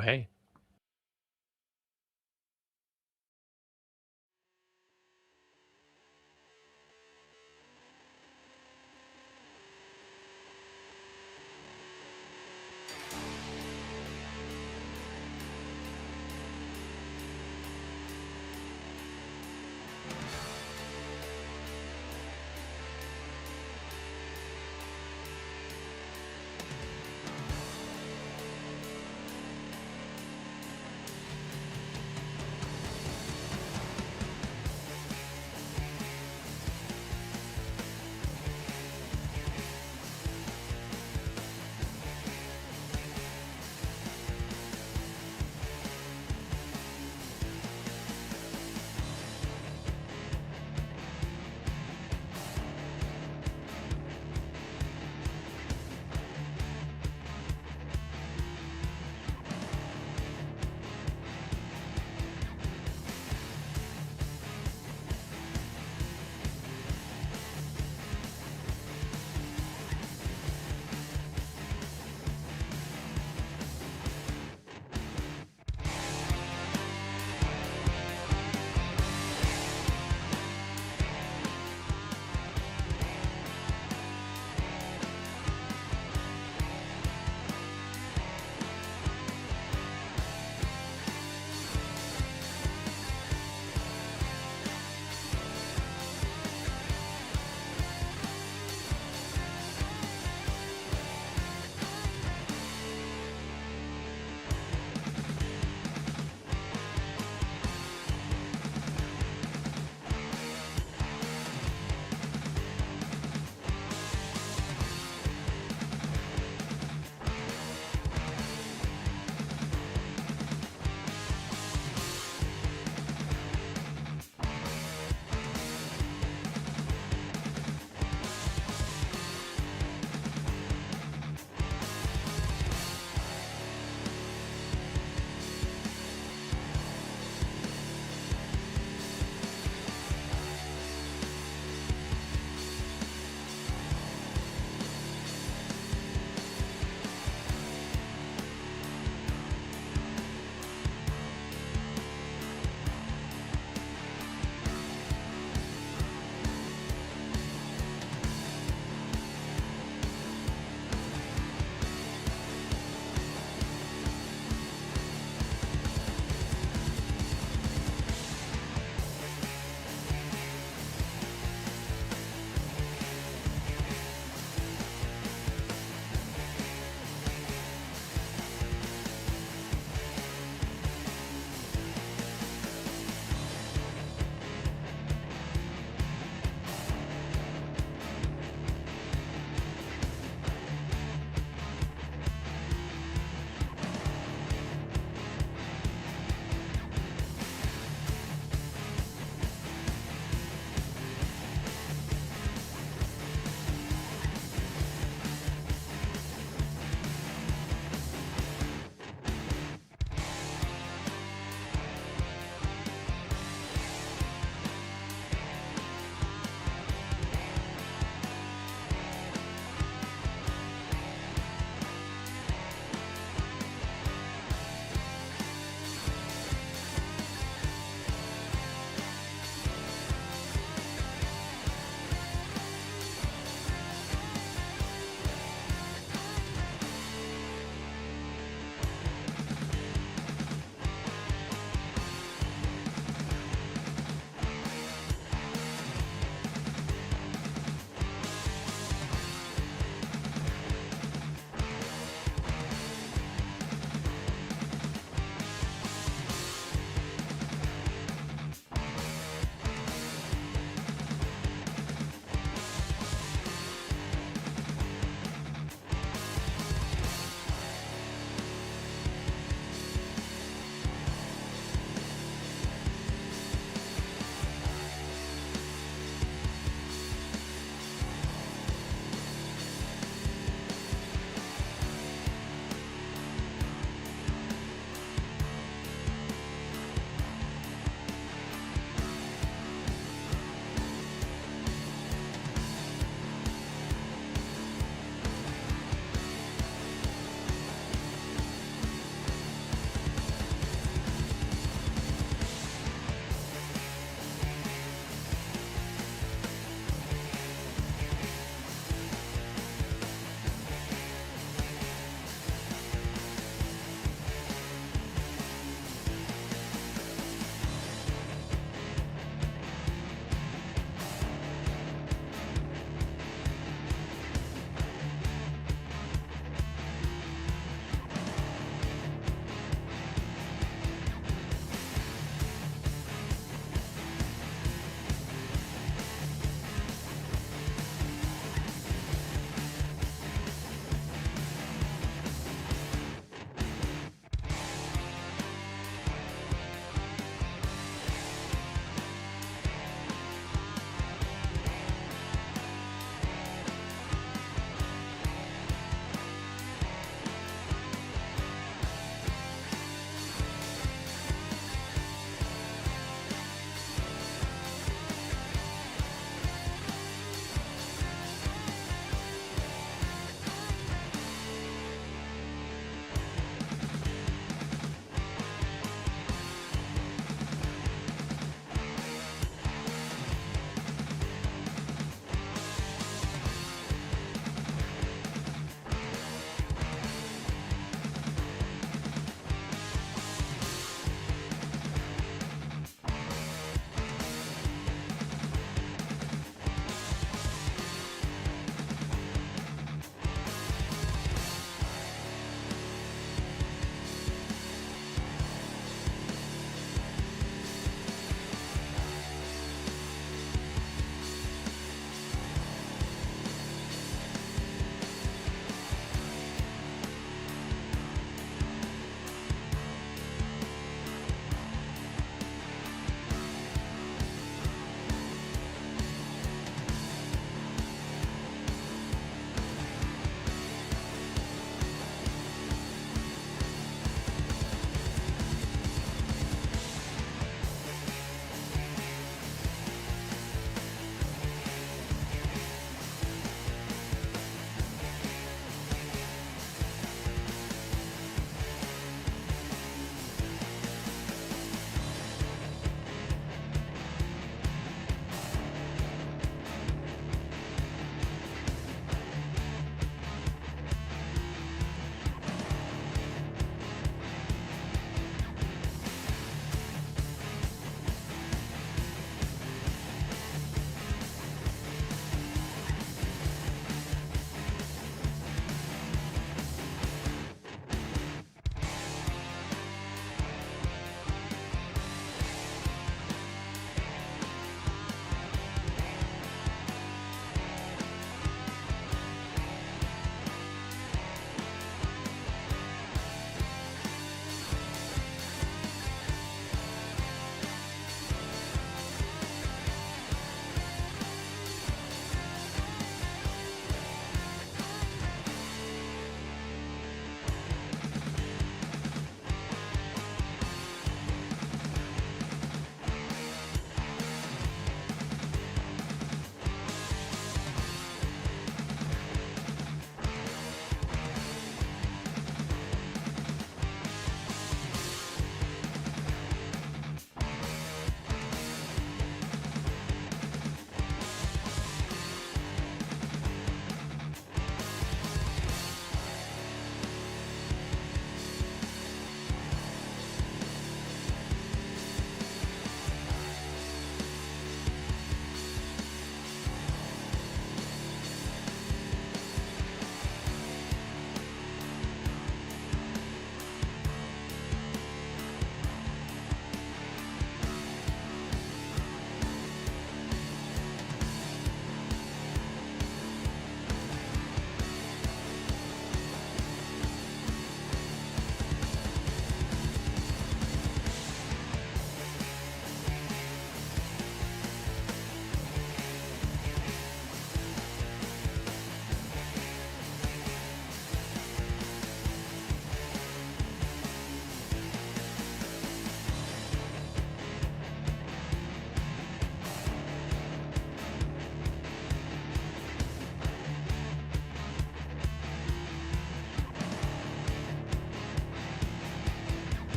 Oh, hey.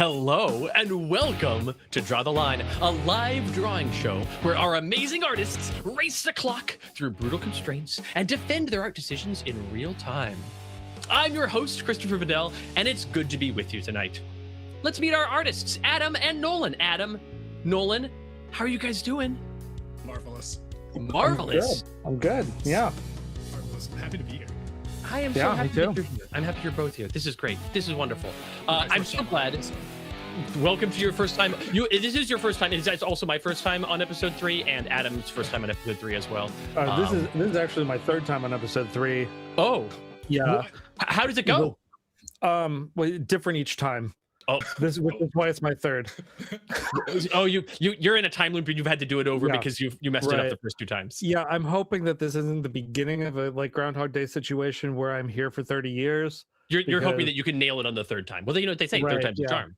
Hello and welcome to Draw the Line, a live drawing show where our amazing artists race the clock through brutal constraints and defend their art decisions in real time. I'm your host, Christopher Vidal, and it's good to be with you tonight. Let's meet our artists, Adam and Nolan. Adam, Nolan, how are you guys doing? Marvelous. Marvelous. I'm good. Yeah. Marvelous. I'm happy to be here. I am so happy that you're here. I'm happy you're both here. This is great. This is wonderful. I'm so glad. Welcome to your first time. This is your first time. It's also my first time on episode 3, and Adam's first time on episode 3 as well. This is actually my third time on episode 3. Oh, yeah. How does it go? Well, different each time. Oh, which is why it's my third. Oh, you're in a time loop and you've had to do it over because you messed it up the first 2 times. Yeah, I'm hoping that this isn't the beginning of a Groundhog Day situation where I'm here for 30 years. You're hoping that you can nail it on the third time. Well, you know what they say, third time's the charm.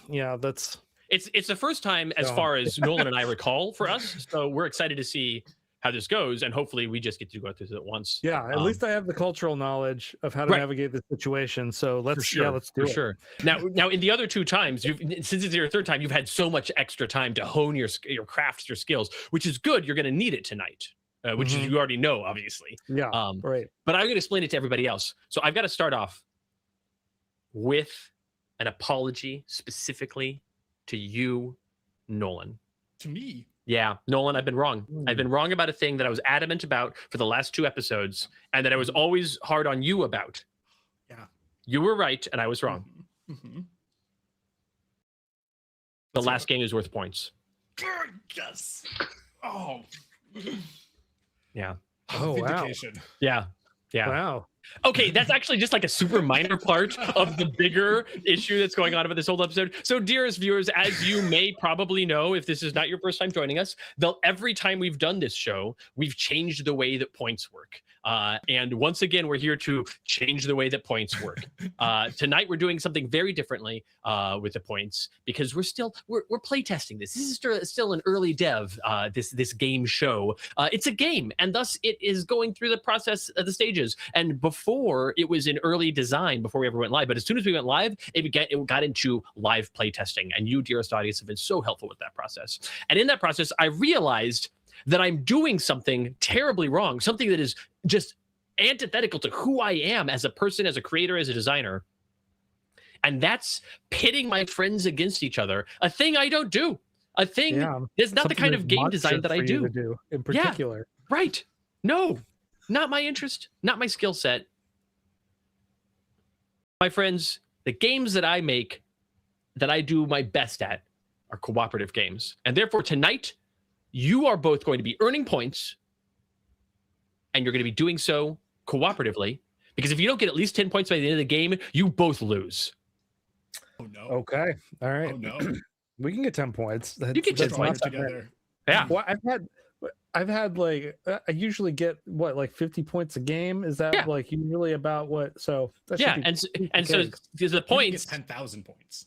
Yeah, that's. It's the first time as far as Nolan and I recall for us. So we're excited to see how this goes, and hopefully we just get to go through it once. Yeah, at least I have the cultural knowledge of how to navigate the situation. So let's do it. Sure. Now in the other 2 times, since it's your third time, you've had so much extra time to hone your crafts, your skills, which is good. You're going to need it tonight, which is, you already know, obviously. Yeah. Right. But I'm going to explain it to everybody else. So I've got to start off with an apology specifically to you, Nolan. To me? Yeah, Nolan, I've been wrong. I've been wrong about a thing that I was adamant about for the last 2 episodes, and that I was always hard on you about. Yeah. You were right, and I was wrong. The last game is worth points. Yes. Oh. Yeah. Oh, wow. Yeah. Wow. Okay, that's actually just like a super minor part of the bigger issue that's going on about this whole episode. So, dearest viewers, as you may probably know, if this is not your first time joining us, every time we've done this show, we've changed the way that points work. And once again, we're here to change the way that points work. Tonight, we're doing something very differently with the points because we're playtesting this. This is still an early dev. This game show. It's a game, and thus it is going through the process of the stages. And before it was in early design before we ever went live, but as soon as we went live, it got into live playtesting. And you, dearest audience, have been so helpful with that process. And in that process, I realized that I'm doing something terribly wrong, something that is just antithetical to who I am as a person, as a creator, as a designer. And that's pitting my friends against each other, a thing I don't do. A thing that's not the kind of game design that I do in particular. Yeah, right. No, not my interest, not my skill set. My friends, the games that I make, that I do my best at, are cooperative games. And therefore, tonight, you are both going to be earning points, and you're going to be doing so cooperatively, because if you don't get at least 10 points by the end of the game, you both lose. Oh, no. Okay. All right. Oh, no. We can get 10 points. You get 10 points together. Yeah. Well, I've had I usually get 50 points a game. Is that usually about what? So that and so the points 10,000 points.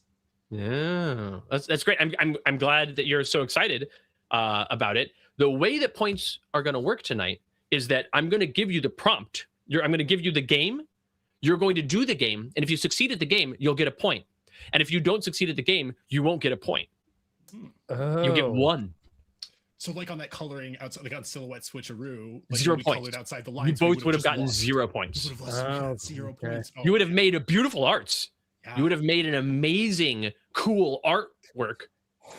Yeah, that's great. I'm glad that you're so excited about it. The way that points are going to work tonight is that I'm going to give you the prompt. I'm going to give you the game. You're going to do the game, and if you succeed at the game, you'll get a point. And if you don't succeed at the game, you won't get a point. You get 1. So, like on that coloring outside, like on silhouette switcheroo, 0 points. Outside the lines, you both would have gotten 0 points. You would have 0 points. Oh, you would have made a beautiful arts. Yeah. You would have made an amazing, cool artwork,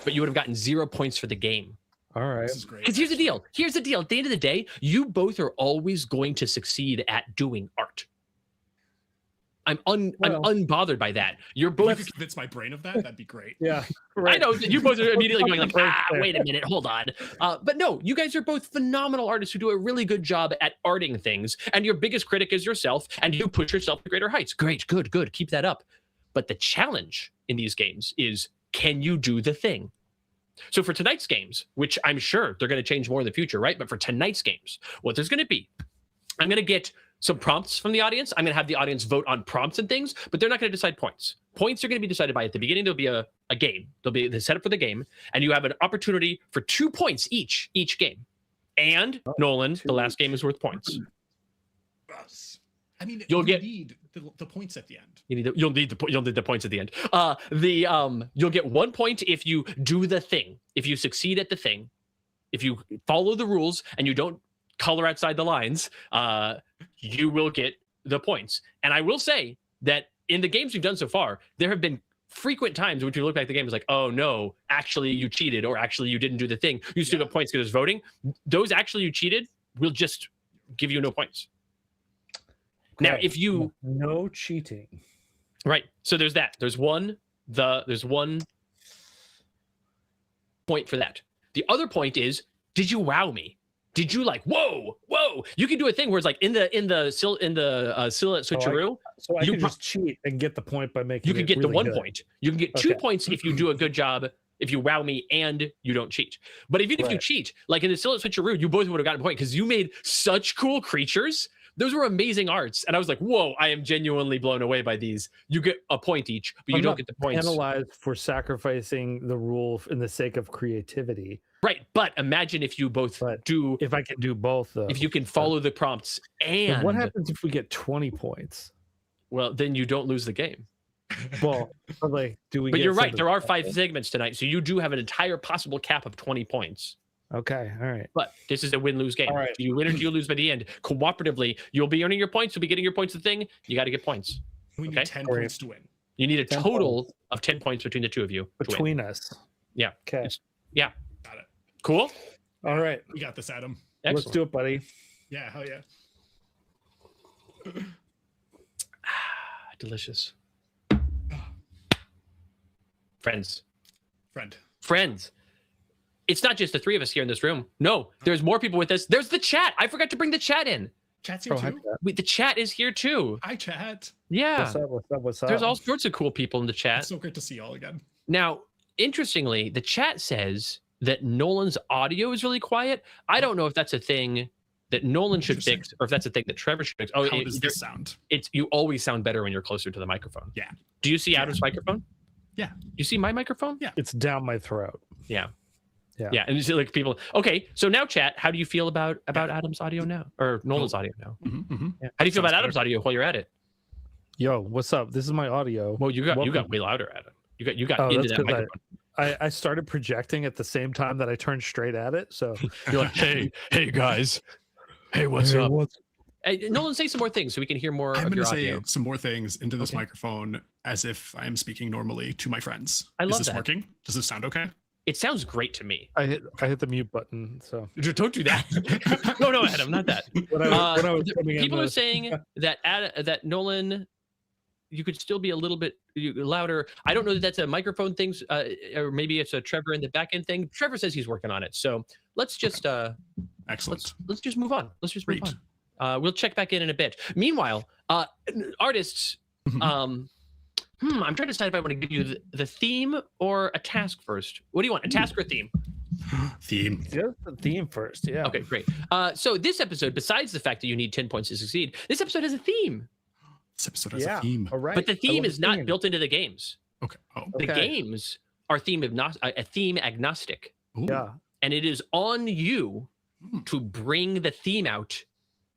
but you would have gotten 0 points for the game. All right. This is great. Because here's the deal. At the end of the day, you both are always going to succeed at doing art. I'm unbothered by that. You're both. If you could convince my brain of that, that'd be great. Yeah, right. I know you both are immediately going like, wait a minute, hold on. But no, you guys are both phenomenal artists who do a really good job at arting things, and your biggest critic is yourself, and you push yourself to greater heights. Great, good, keep that up. But the challenge in these games is, can you do the thing? So for tonight's games, which I'm sure they're going to change more in the future, right? But for tonight's games, what there's going to be, I'm going to get some prompts from the audience. I'm going to have the audience vote on prompts and things, but they're not going to decide points. Points are going to be decided by, at the beginning, there'll be a game. There'll be the setup for the game, and you have an opportunity for 2 points each game. And Nolan, the last game is worth points. Yes. I mean, You'll you get- need the points at the end. You'll need the points at the end. You'll get 1 point if you do the thing. If you succeed at the thing, if you follow the rules and you don't color outside the lines, you will get the points. And I will say that in the games we've done so far, there have been frequent times which you look back at the game is like, oh no, actually you cheated, or actually you didn't do the thing. You still get points because it's voting. Those actually you cheated will just give you no points. Now, Okay. if you no cheating. right, so there's that. There's one point for that. The other point is, did you wow me? Did you like whoa? You can do a thing where it's like in the silhouette switcheroo. So I You can pro- just cheat and get the point by making. You can it get the really 1 good. point. You can get 2 Okay. points if you do a good job. If you wow me and you don't cheat. But even if you Right. cheat, like in the silhouette switcheroo, you both would have gotten a point because you made such cool creatures. Those were amazing arts, and I was like, "Whoa! I am genuinely blown away by these." You get a point each, but you I'm don't not get the points. Penalized for sacrificing the rule in the sake of creativity. Right, but imagine if you both But do. If I can do both, though. If you can follow the prompts Then and what happens if we get 20 points? well, then you don't lose the game. Well, but like, do we? But get you're right. something There are special? 5 segments tonight, so you do have an entire possible cap of 20 points. Okay, all right. But this is a win-lose game. All right. Do you win or do you lose by the end? Cooperatively, you'll be earning your points. You'll be getting your points. The thing you got to get points. We need Okay. 10 Great. points to win. You need a 10 total of 10 points between the two of you. to win. Between us. Yeah. Okay. It's- Got it. Cool. All right. We got this, Adam. Excellent. Let's do it, buddy. Yeah, hell yeah. Delicious. Friends. Friend. It's not just the 3 of us here in this room. No, there's more people with us. There's the chat. I forgot to bring the chat in. Chat's here Oh, hi, too. Pat. The chat is here too. Hi, chat. Yeah. What's up? What's up? What's up? There's all sorts of cool people in the chat. It's so great to see y'all again. Now, interestingly, the chat says that Nolan's audio is really quiet. I don't know if that's a thing that Nolan should Interesting. fix or if that's a thing that Trevor should fix. Oh, How does this sound? it's you always sound better when you're closer to the microphone. Yeah. Do you see Adam's microphone? Yeah. You see my microphone? Yeah. It's down my throat. Yeah. Yeah. Yeah. And you see like people. Okay. So now chat, how do you feel about Adam's audio now? Or Nolan's audio now? Mm-hmm. Yeah. How do you feel Sounds about Adam's audio while you're at it? Yo, what's up? This is my audio. Well, you got Welcome. way louder, Adam. You got Oh, into that's that 'cause microphone. I started projecting at the same time that I turned straight at it. So You're like, hey guys. Hey, what's Hey, up? what's- Hey, Nolan, say some more things so we can hear more I'm of going your to say audio. some more things into this Okay. microphone as if I am speaking normally to my friends. I love Is this that. working? Does this sound okay? It sounds great to me. I hit the mute button. So Don't do that. no, Adam, not that. when I was coming in People are the- saying that that Nolan, you could still be a little bit louder. I don't know that that's a microphone thing, or maybe it's a Trevor in the back end thing. Trevor says he's working on it, so let's just Excellent. let's just move on. Let's just move Great. on. We'll check back in a bit. Meanwhile, artists. Mhm. I'm trying to decide if I want to give you the theme or a task first. What do you want? A task or a theme? Theme. Just the theme first. Yeah. Okay, great. So this episode, besides the fact that you need 10 points to succeed, this episode has a theme. This episode has Yeah. a theme. All right. But the I theme love is not theme. built into the games. Okay. Oh. The Okay. games are theme agnostic, Ooh. Yeah. and it is on you Hmm. to bring the theme out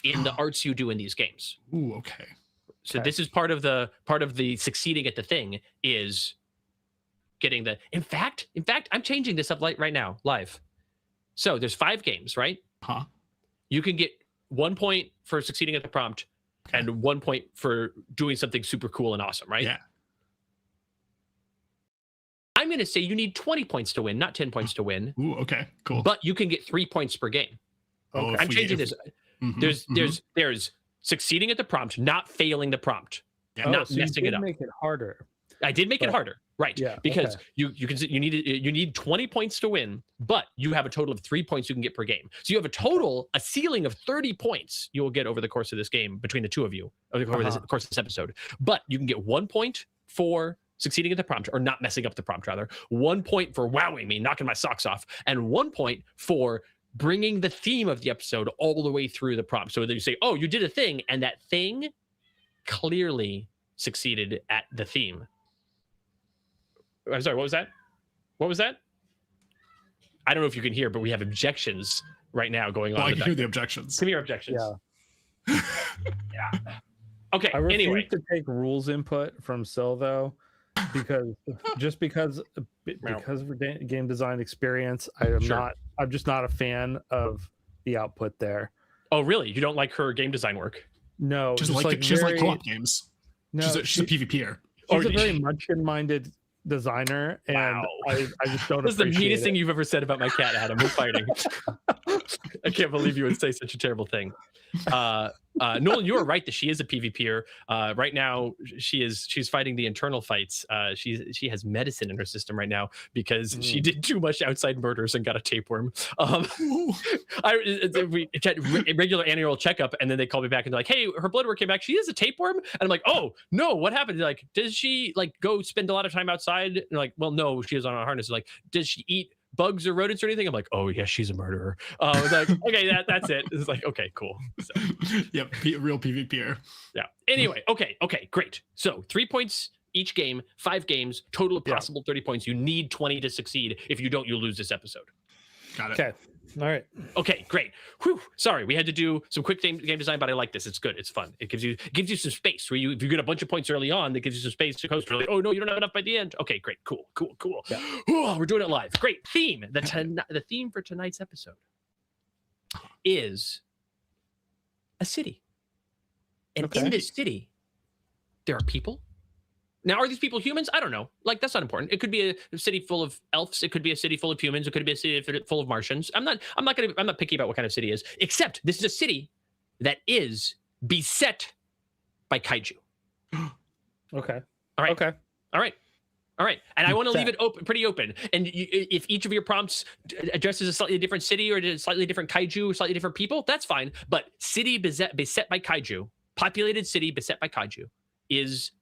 in the arts you do in these games. Ooh, okay. So Okay. this is part of the succeeding at the thing is getting the. In fact, I'm changing this up right now live. So there's 5 games, right? Huh? You can get 1 point for succeeding at the prompt, Okay. and 1 point for doing something super cool and awesome, right? Yeah. I'm going to say you need 20 points to win, not 10 points to win, Ooh, okay. Cool. but you can get 3 points per game. Oh, if I'm we- changing if- this. Mhm, mhm. There's succeeding at the prompt, not failing the prompt. Yeah. not so you messing did it up. Make it harder. I did make it Right. harder, right? Yeah, Because okay. you need 20 points to win, but you have a total of 3 points you can get per game. So you have a ceiling of 30 points you will get over the course of this game between the two of you over the course of this episode. But you can get 1 point for succeeding at the prompt or not messing up the prompt, rather. 1 point for wowing me, knocking my socks off, and 1 point for bringing the theme of the episode all the way through the prompt. So that you say, oh, you did a thing, and that thing clearly succeeded at the theme. I'm sorry, what was that? What was that? I don't know if you can hear, but we have objections right now going Well, on. I in can the hear back. the objections. Give me your objections. Yeah. Yeah. Okay. I refuse Anyway, to take rules input from Sil though, because because of game design experience, Sure. I'm just not a fan of the output there. oh really? You don't like her game design work? No, She doesn't just like, she doesn't like very- co-op games. No, She's a PvPer. Or she's a did very she- Munchkin-minded designer, and Wow. I just don't. This is the appreciate meanest it. thing you've ever said about my cat, Adam. We're fighting. I can't believe you would say such a terrible thing. Nolan, you are right that she is a PvPer. Right now, she's fighting the internal fights. She has medicine in her system right now because she did too much outside murders and got a tapeworm. We had a regular annual checkup, and then they called me back and they're like, "Hey, her blood work came back. She has a tapeworm." And I'm like, "Oh no, what happened?" They're like, "Does she like go spend a lot of time outside?" And they're like, "Well, no, she is on a harness." They're like, "Does she eat bugs or rodents or anything?" I'm like, "Oh yeah, she's a murderer." I was like, "Okay, that's it." It's like, okay, cool. So, Yep, real PvPer. yeah. Anyway, okay, great. So 3 points each game, 5 games, total of possible 30 points. You need 20 to succeed. If you don't, you lose this episode. Got it. Okay, all right. Okay, great. Whew. Sorry, we had to do some quick game design, but I like this. It's good. It's fun. It gives you some space where if you get a bunch of points early on, that gives you some space to coast. Really, oh no, you don't have enough by the end. Okay, great, cool. Yeah. Whew, we're doing it live. Great theme. The theme for tonight's episode is a city, and in this city, there are people. Now, are these people humans? I don't know. Like, that's not important. It could be a city full of elves. It could be a city full of humans. It could be a city full of Martians. I'm not picky about what kind of city it is, except this is a city that is beset by kaiju. Okay. All right. Okay. All right. And I want to leave it pretty open. And if each of your prompts addresses a slightly different city or a slightly different kaiju, slightly different people, that's fine. But city beset by kaiju, populated city beset by kaiju, is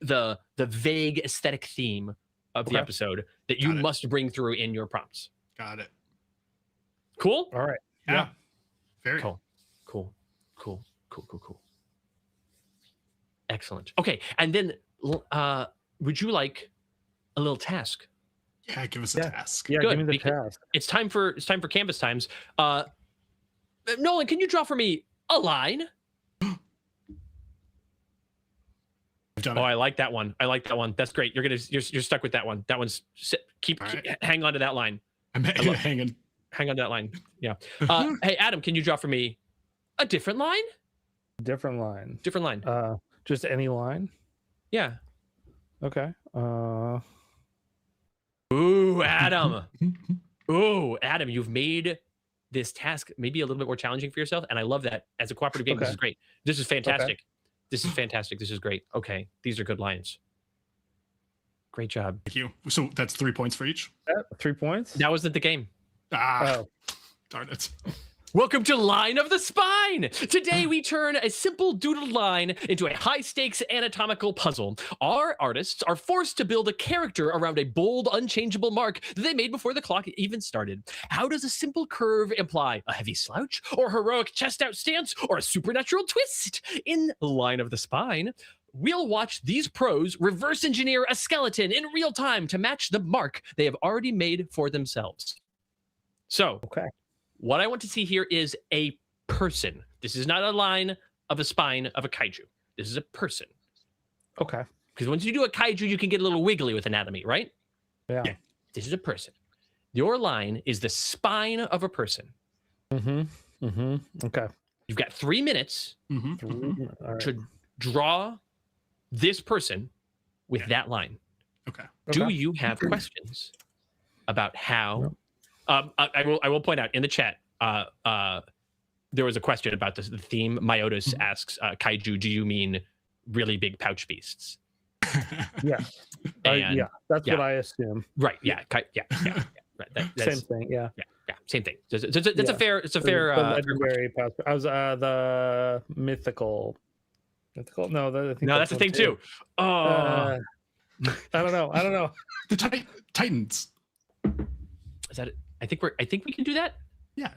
the vague aesthetic theme of the episode that you must bring through in your prompts. Got it. Cool? All right. Yeah. Very Cool. Excellent. Okay, and then would you like a little task? Yeah, give us a task. Yeah, Good, give me the because task. It's time for canvas times. Nolan, can you draw for me a line? I've done Oh, it. I like that one. That's great. You're stuck with that one. That one's hang on to that line. I'm hanging. Hang on to that line. Yeah. Hey, Adam, can you draw for me a different line? Different line. Different line. Just any line. Yeah. Okay. Ooh, Adam. Ooh, Adam, you've made this task maybe a little bit more challenging for yourself, and I love that. As a cooperative game, this is great. This is fantastic. This is fantastic. This is great. Okay, these are good lines. Great job. Thank you. So that's 3 points for each. 3 points. That wasn't the game. Darn it. Welcome to Line of the Spine! Today we turn a simple doodled line into a high-stakes anatomical puzzle. Our artists are forced to build a character around a bold, unchangeable mark that they made before the clock even started. How does a simple curve imply a heavy slouch, or heroic chest-out stance, or a supernatural twist? In Line of the Spine, we'll watch these pros reverse engineer a skeleton in real time to match the mark they have already made for themselves. So, what I want to see here is a person. This is not a line of a spine of a kaiju. This is a person. Okay. Because once you do a kaiju, you can get a little wiggly with anatomy, right? Yeah. This is a person. Your line is the spine of a person. Okay. You've got 3 minutes All right. to draw this person with that line. Okay. Do you have questions about how? I will point out in the chat. There was a question about the theme. Myotis asks, "Kaiju, do you mean really big pouch beasts?" Yeah. And, That's what I assume. Right. Yeah. Right. Same thing. Yeah. Yeah. Same thing. That's a fair. It's a fair. The legendary pouch. I was the mythical. Mythical. No, I think No, that's the thing too. Oh, I don't know. The Titans. is that it? I think we can do that. Yeah.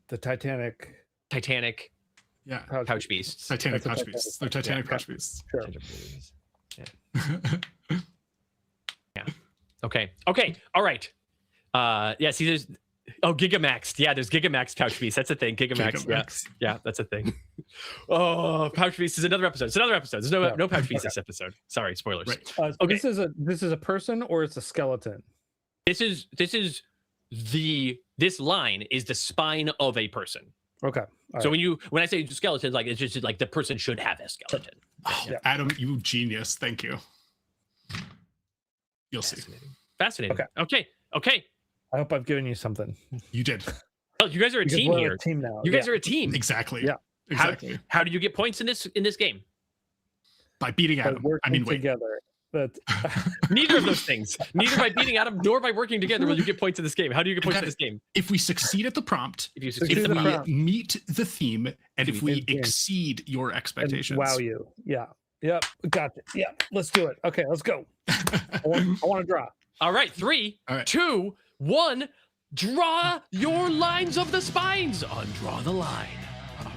The Titanic. Yeah. Pouch beasts. Titanic That's a pouch beasts. They're Titanic pouch beasts. Sure. Yeah. Okay. All right. Yeah. See, there's Gigamax. Yeah, there's Gigamax pouch beasts. That's a thing. Gigamax. Gigamax. Yeah. That's a thing. Oh, Pouch Feast is another episode. It's another episode. There's no Yeah. no Pouch Feast Okay. this episode. Sorry, spoilers. Right. Okay. This is a person or it's a skeleton? This line is the spine of a person. Okay. So when I say skeletons, like it's just like the person should have a skeleton. Oh, Yeah. Adam, you genius. Thank you. You'll see. Fascinating. Okay. I hope I've given you something. You did. Well, you guys are a Because team we're here. a team now. You guys are a team. Exactly. Yeah. Exactly. How do you get points in this game? By beating By Adam. working I mean, wait. together. But Neither of those things. Neither by beating Adam nor by working together will you get points in this game. How do you get points in this game? If we succeed at the prompt, If you Succeed succeed at at if the the we prompt. meet the theme, and if we And- exceed your and expectations. wow you. Yeah. Yep. Gotcha. Yeah. Let's do it. Okay, let's go. I want to draw. All right, 3, All right. 2, 1. Draw your lines of the spines. Undraw the line. Oh,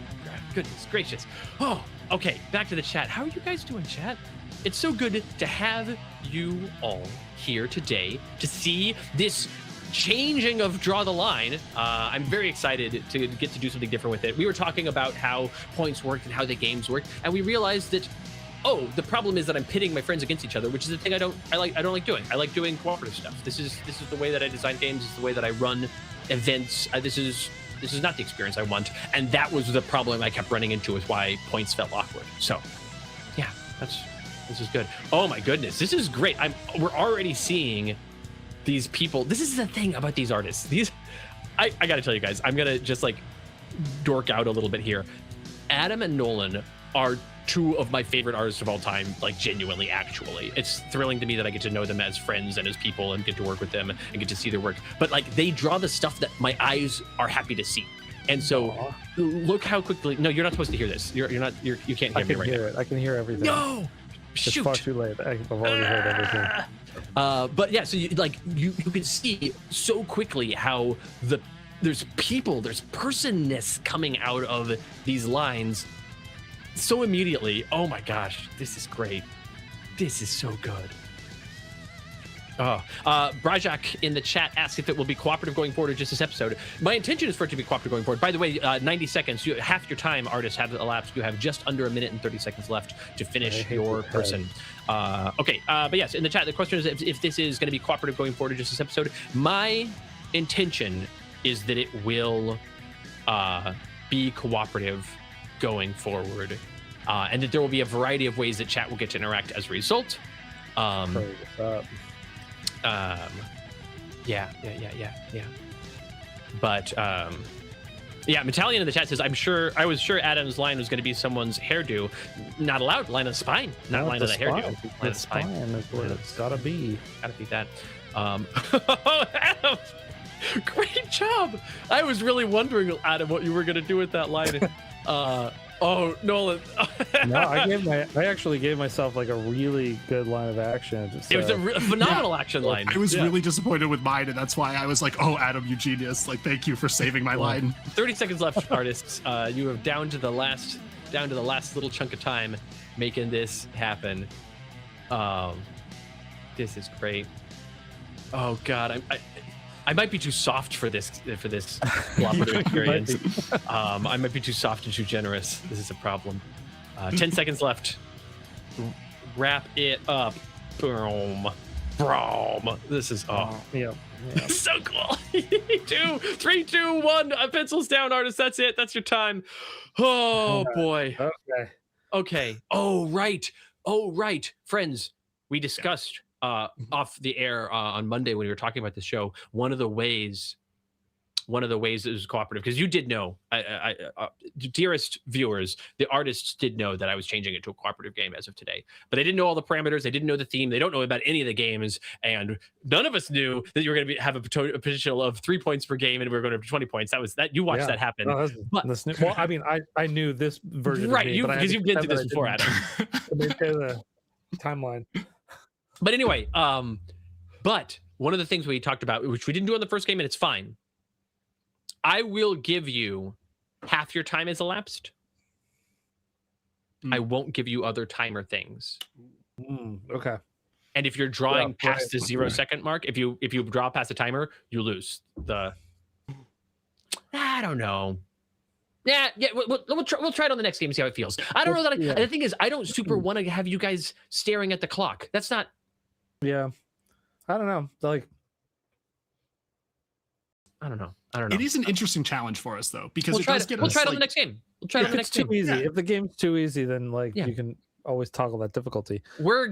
goodness gracious. Oh, okay. Back to the chat. How are you guys doing, chat? It's so good to have you all here today to see this changing of draw the line. I'm very excited to get to do something different with it. We were talking about how points worked and how the games worked, and we realized that the problem is that I'm pitting my friends against each other, which is the thing I don't like doing. I like doing cooperative stuff. This is the way that I design games. This is the way that I run events. This is not the experience I want, and that was the problem I kept running into, is why points felt awkward. So, yeah, this is good. Oh my goodness, this is great. We're already seeing these people. This is the thing about these artists. I gotta tell you guys, I'm gonna just like dork out a little bit here. Adam and Nolan are two of my favorite artists of all time, like genuinely, actually. It's thrilling to me that I get to know them as friends and as people and get to work with them and get to see their work. But like, they draw the stuff that my eyes are happy to see. And so look how quickly, no, you're not supposed to hear this. You can't I hear me can right hear now. it. I can hear everything. No, It's shoot. far too late. I've already heard everything. But yeah, so you can see so quickly how there's personness coming out of these lines so immediately. Oh my gosh, this is great. This is so good. Brajak in the chat asks if it will be cooperative going forward or just this episode. My intention is for it to be cooperative going forward. By the way, 90 seconds. Half your time, artists, have elapsed. You have just under 1 minute and 30 seconds left to finish your person. Okay, but yes, in the chat, the question is if this is going to be cooperative going forward or just this episode. My intention is that it will be cooperative going forward, and that there will be a variety of ways that chat will get to interact as a result. Yeah. But yeah, Metallion in the chat says, I was sure Adam's line was going to be someone's hairdo. Not allowed. Line of the spine. Not line of the hairdo. Line of the spine. Is what it's gotta be. Gotta be that. Adam, great job. I was really wondering, Adam, what you were going to do with that line. Oh, Nolan. No, I actually gave myself like a really good line of action. It was a phenomenal action line. I was really disappointed with mine, and that's why I was like, oh, Adam, you genius. Like, thank you for saving my line. 30 seconds left, artists. You have down to the last little chunk of time making this happen. This is great. Oh God, I might be too soft for this cooperative experience. I might be too soft and too generous. This is a problem. 10 seconds left. Wrap it up. Boom. Boom. This is yeah. so cool. 2, 3, 2, 1. Pencils down, artists. That's it. That's your time. Oh boy. Okay. Oh right. Friends, we discussed off the air on Monday when we were talking about the show, one of the ways it was cooperative, because you did know, dearest viewers, the artists did know that I was changing it to a cooperative game as of today, but they didn't know all the parameters. They didn't know the theme. They don't know about any of the games, and none of us knew that you were going to have a potential of 3 points per game, and we were going to have 20 points. That was that. You watched that happen. No, well, I mean, I knew this version, right? Because you've been through this before, Adam. The timeline. But anyway, but one of the things we talked about, which we didn't do on the first game, and it's fine. I will give you half your time has elapsed. I won't give you other timer things. Okay. And if you're drawing past the 0 second mark, if you draw past the timer, you lose. I don't know. Yeah, we'll try it on the next game and see how it feels. I don't know that. Yeah. The thing is, I don't super want to have you guys staring at the clock. That's not. Yeah, I don't know. Like, I don't know. It is an interesting challenge for us though, because we'll it try does it. get We'll us, try it on like, the next game. We'll try it on if the it's next too game. easy, Yeah. if the game's too easy, then like Yeah. you can always toggle that difficulty. We're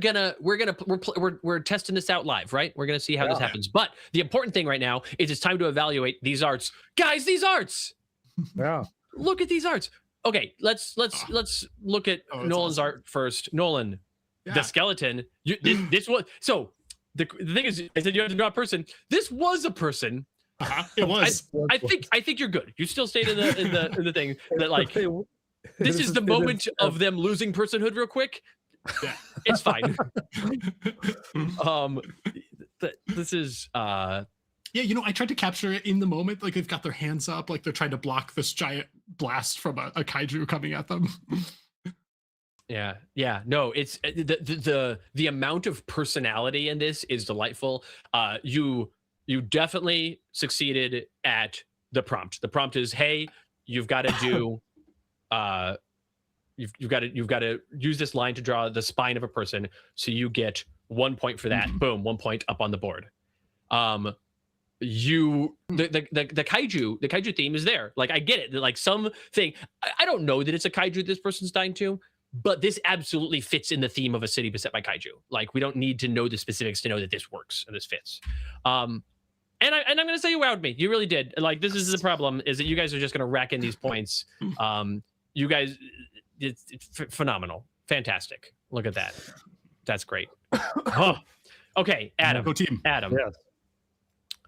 testing this out live, right? We're gonna see how this Yeah. happens. But the important thing right now is it's time to evaluate these arts, guys. These arts. Yeah. Look at these arts. Okay, let's look at Oh, that's Nolan's awesome. art first. Nolan, Yeah. the skeleton. This was so. The thing is, I said you have to draw a person. This was a person. It was. I think you're good. You still stayed in the thing that like This this is the moment of them losing personhood real quick. Yeah. It's fine. This is Yeah, I tried to capture it in the moment. Like they've got their hands up, like they're trying to block this giant blast from a kaiju coming at them. yeah. No, it's the amount of personality in this is delightful. You definitely succeeded at the prompt. The prompt is, hey, you've got to do you've got to use this line to draw the spine of a person, so you get 1 point for that. Boom, 1 point up on the board. The kaiju theme is there. Like I get it. Like something, I don't know that it's a kaiju this person's dying to, but this absolutely fits in the theme of a city beset by kaiju. Like we don't need to know the specifics to know that this works and this fits. And I'm gonna say you wowed me. You really did. Like this is the problem, is that you guys are just gonna rack in these points. You guys, it's phenomenal, fantastic. Look at that. That's great. Oh. Okay, Adam. Go team. Adam. Yes.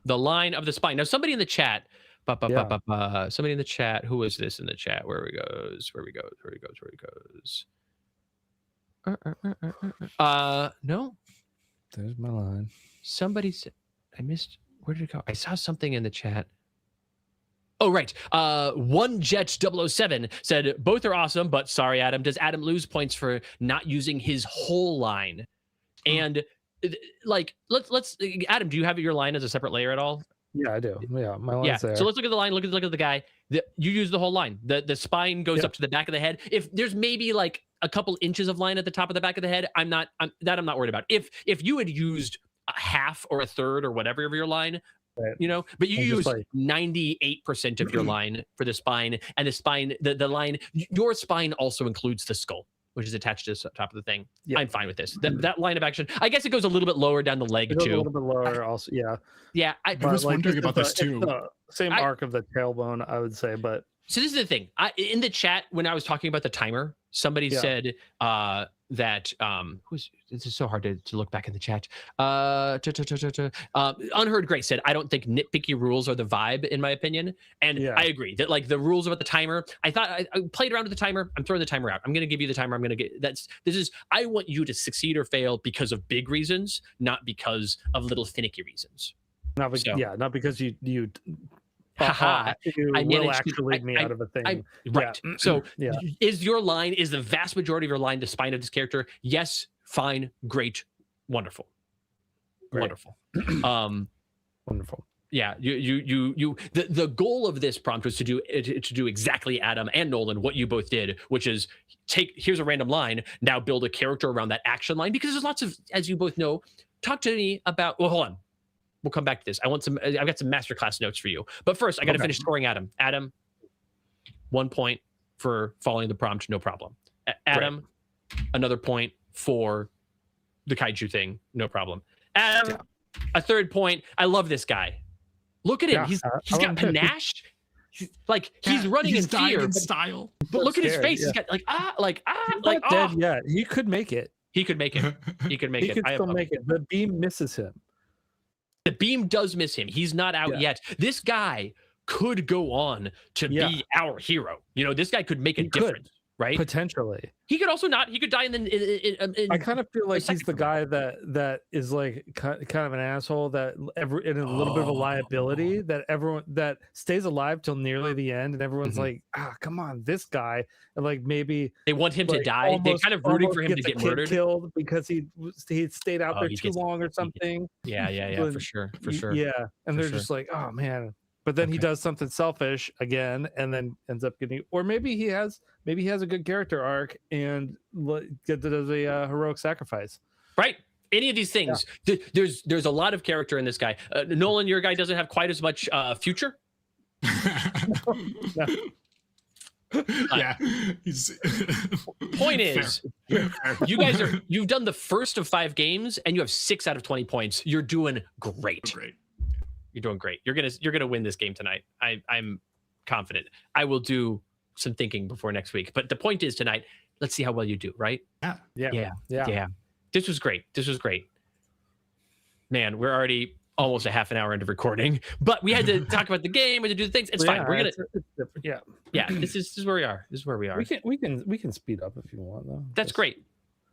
The line of the spine. Now, somebody in the chat. Somebody in the chat. Who is this in the chat? Where he goes? No. There's my line. Somebody said. I missed. Where did it go? I saw something in the chat. Oh, right. One Jet 007 said, both are awesome, but sorry, Adam. Does Adam lose points for not using his whole line? And like, let's Adam, do you have your line as a separate layer at all? Yeah, I do. Yeah, my line's there. So let's look at the line. Look at the guy. You use the whole line. The spine goes up to the back of the head. If there's maybe like a couple inches of line at the top of the back of the head, I'm not worried about. If you had used a half or a third or whatever of your line, right. But you use like 98% of your line for the spine, and the spine, the line, your spine also includes the skull, which is attached to the top of the thing. Yeah. I'm fine with this. That line of action, I guess it goes a little bit lower down the leg it goes too. a little bit lower, also. Yeah. Yeah, I was wondering about this too. The same arc of the tailbone, I would say, but so this is the thing. In the chat when I was talking about the timer, somebody said that this is so hard to look back in the chat. Unheard Grace said, I don't think nitpicky rules are the vibe, in my opinion. And I agree that like the rules about the timer, I thought I played around with the timer. I'm throwing the timer out. I'm going to give you the timer. I'm going to get I want you to succeed or fail because of big reasons, not because of little finicky reasons. not because you Haha, you I will managed actually to- leave me I- out of a thing. Right. Yeah. So Yeah. is the vast majority of your line the spine of this character? Yes, fine, great, wonderful. Great. Wonderful. Wonderful. Yeah, the goal of this prompt was to do exactly, Adam and Nolan, what you both did, which is here's a random line, now build a character around that action line, because there's lots of, as you both know, talk to me about, well, hold on. We'll come back to this. I've got some masterclass notes for you. But first, I got to finish scoring Adam. Adam, 1 point for following the prompt, no problem. Adam, another point for the kaiju thing, no problem. Adam, a third point. I love this guy. Look at him. He's got panache. He's running in fear. In style. But look at his face. Yeah. He's got like dead yet. He could make it. He could make it. He could make He it. could still make it. The beam misses him. The beam does miss him. He's not out yet. This guy could go on to be our hero. This guy could make a difference, right? Potentially. He could also not. He could die in I kind of feel like he's the guy that is like kind of an asshole that in a little bit of a liability that everyone that stays alive till nearly the end, and everyone's like, come on, this guy, and like maybe they want him to die. They're kind of rooting for him to get murdered, killed because he stayed out there too long or something. Yeah, for sure. Yeah, and they're just like, oh man. but then he Okay. does something selfish again, and then ends up getting, or maybe he has a good character arc and does a heroic sacrifice. Right. Any of these things. There's a lot of character in this guy. Nolan, your guy doesn't have quite as much future. Yeah. He's Point Fair. is, Fair. you've done the first of 5 games and you have 6 out of 20 points. You're doing great. Great. You're doing great. You're gonna win this game tonight. I'm confident. I will do some thinking before next week. But the point is tonight, let's see how well you do, right? Yeah. This was great. Man, we're already almost a half an hour into recording, but we had to talk about the game and to do the things. It's fine. We're gonna it's different. yeah. This is where we are. This is where we are. We can speed up if you want though. That's great.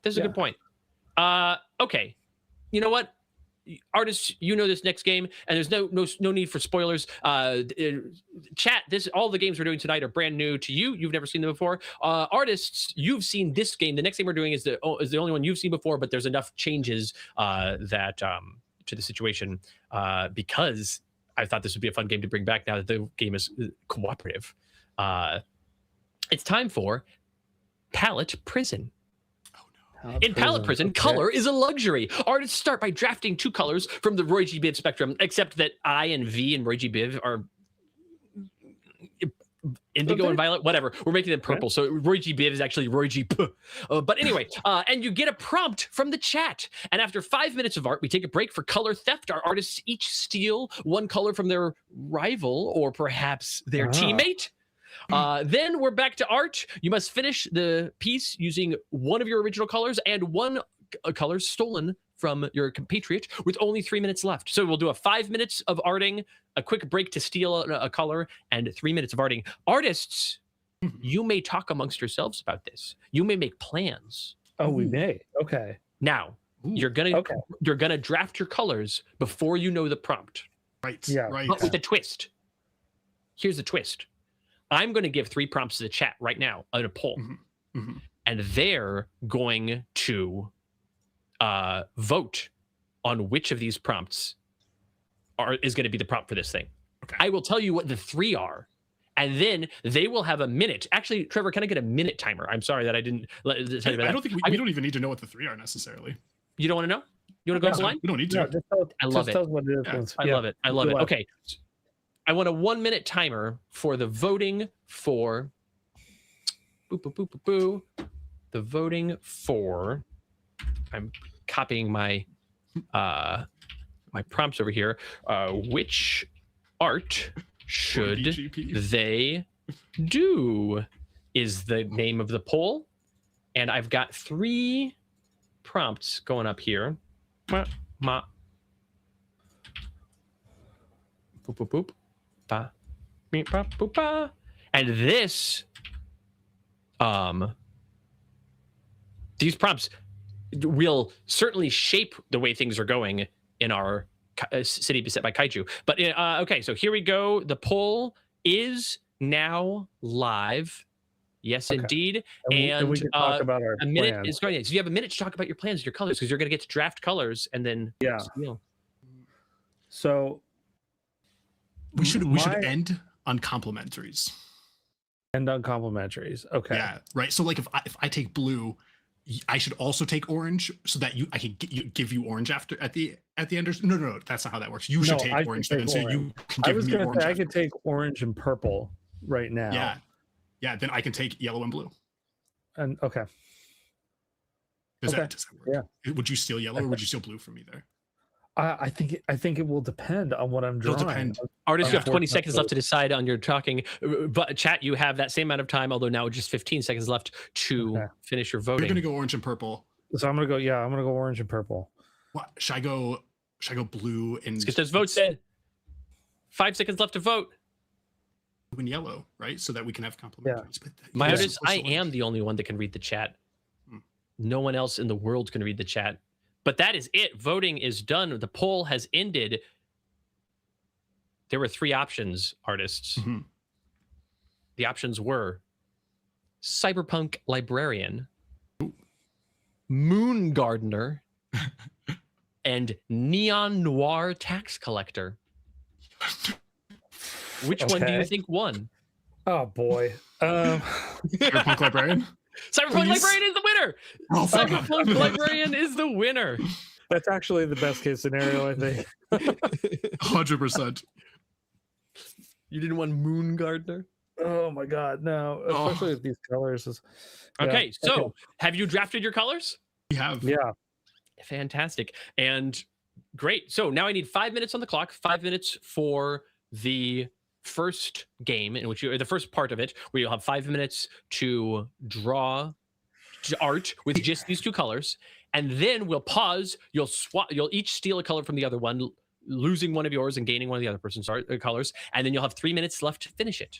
That's a good point. Okay. You know what? Artists, you know this next game, and there's no need for spoilers. Chat, all the games we're doing tonight are brand new to you. You've never seen them before. Artists, you've seen this game. The next game we're doing is the only one you've seen before, but there's enough changes that to the situation because I thought this would be a fun game to bring back now that the game is cooperative. It's time for Palette Prison. In Palette Prison, color is a luxury. Artists start by drafting 2 colors from the Roy G. Biv spectrum, except that I and V and Roy G. Biv are indigo and violet, whatever. We're making them purple. So Roy G. Biv is actually Roy G. P. But anyway, and you get a prompt from the chat. And after 5 minutes of art, we take a break for color theft. Our artists each steal 1 color from their rival or perhaps their teammate. Then we're back to art. You must finish the piece using 1 of your original colors and 1 color stolen from your compatriot with only 3 minutes left. So we'll do a 5 minutes of arting, a quick break to steal a color, and 3 minutes of arting. Artists, you may talk amongst yourselves about this. You may make plans. Oh, we may. Okay. Now, you're gonna draft your colors before you know the prompt. Right. Yeah. Right. But with a twist. Here's the twist. I'm going to give 3 prompts to the chat right now in a poll, and they're going to vote on which of these prompts is going to be the prompt for this thing. Okay. I will tell you what the 3 are, and then they will have a minute. Actually, Trevor, can I get a minute timer? I'm sorry that I didn't tell you about that. I don't think we don't even need to know what the 3 are necessarily. You don't want to know? You want to go off the line? We don't need to. I love it. What it is. I love it. I love it. Okay. I want a 1 minute timer for the voting for the voting for I'm copying my my prompts over here. Which art should they do is the name of the poll. And I've got 3 prompts going up here. Boop, boop, boop. Ba, beep, ba, boop, ba. And this these prompts will certainly shape the way things are going in our city beset by kaiju. But okay, so here we go. The poll is now live. Yes, indeed. And we can talk about our a minute plan. is going. So you have a minute to talk about your plans, your colors, because you're going to get to draft colors and then steal. So we should end on complimentaries. End on complimentaries. Okay. Yeah. Right. So like if I take blue, I should also take orange so that I can give you orange at the end. No, that's not how that works. You should take orange then, so you can give me orange. I could take orange and purple right now. Yeah. Then I can take yellow and blue. And okay. Does that work? Yeah. Would you steal yellow or would you steal blue from me there? I think it will depend on what I'm drawing. It'll depend. Artists, you have 20 seconds left to decide on your talking. But chat, you have that same amount of time, although now just 15 seconds left to finish your voting. You're gonna go orange and purple. So I'm gonna go. Yeah, I'm gonna go orange and purple. What should I go? Should I go blue and? Let's get those votes in. 5 seconds left to vote. Blue and yellow, right? So that we can have complimentaries. Yeah. But My artist, I am the only one that can read the chat. No one else in the world can read the chat. But that is it. Voting is done. The poll has ended. There were 3 options, artists. The options were Cyberpunk Librarian, Moon Gardener, and Neon Noir Tax Collector. Which one do you think won? Oh boy. Cyberpunk Librarian. Cyberpunk Librarian is the winner. Oh, Cyberpunk Librarian is the winner. That's actually the best case scenario, I think. 100%. You didn't want Moon Gardener? Oh my god, no! Especially with these colors. Okay, so have you drafted your colors? We have. Yeah. Fantastic. And great. So now I need 5 minutes on the clock, 5 minutes for the first game in which the first part of it, where you'll have 5 minutes to draw art with just these two colors. And then we'll pause. You'll each steal a color from the other one, losing one of yours and gaining one of the other person's colors. And then you'll have 3 minutes left to finish it.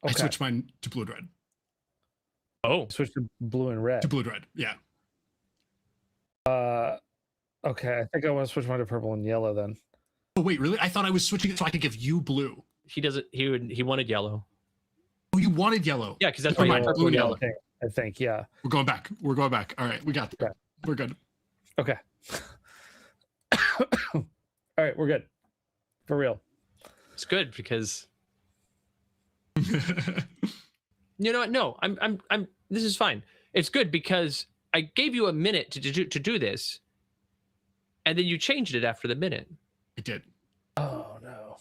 I switched mine to blue and red. Oh, Switch to blue and red. To blue and red, yeah. Okay, I think I want to switch mine to purple and yellow then. Oh wait, really? I thought I was switching it so I could give you blue. he doesn't. He wanted yellow. Oh, you wanted yellow. Yeah, because that's Never why mind, you blue and yellow. I think, yeah. We're going back. We're going back. All right, we got that. Okay. We're good. Okay. All right, we're good. For real. It's good because you know what? No, I'm. This is fine. It's good because I gave you a minute to do this, and then you changed it after the minute. I did. Oh no.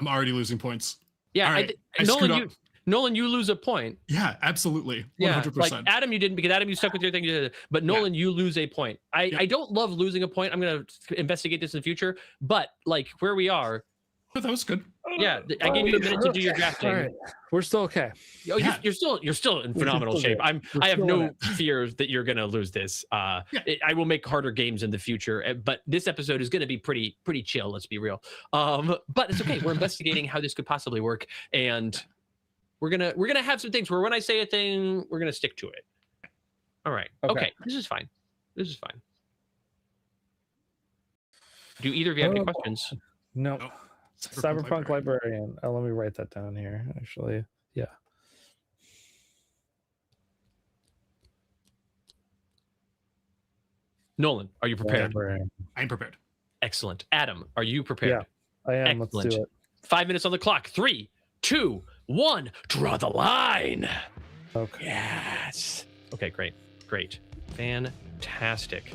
I'm already losing points. Yeah, all right. I screwed up. Nolan, you lose a point. Yeah, absolutely. 100%. Yeah, like Adam, you didn't, because Adam, you stuck with your thing. But Nolan, you lose a point. I don't love losing a point. I'm going to investigate this in the future. But like where we are. But that was good. Yeah, I gave you a minute to do your drafting. All right. We're still okay. Oh, you're still in phenomenal shape. I have no fears that you're going to lose this. I will make harder games in the future, but this episode is going to be pretty chill. Let's be real. But it's okay. We're investigating how this could possibly work, and we're gonna have some things where when I say a thing, we're gonna stick to it. All right. Okay. This is fine. Do either of you have any questions? No. Cyberpunk Librarian. Let me write that down here. Actually, yeah. Nolan, are you prepared? I'm prepared. Excellent. Adam, are you prepared? Yeah, I am. Excellent. Let's do it. 5 minutes on the clock. 3, 2, 1. Draw the line. Okay. Yes. Okay. Great. Fantastic.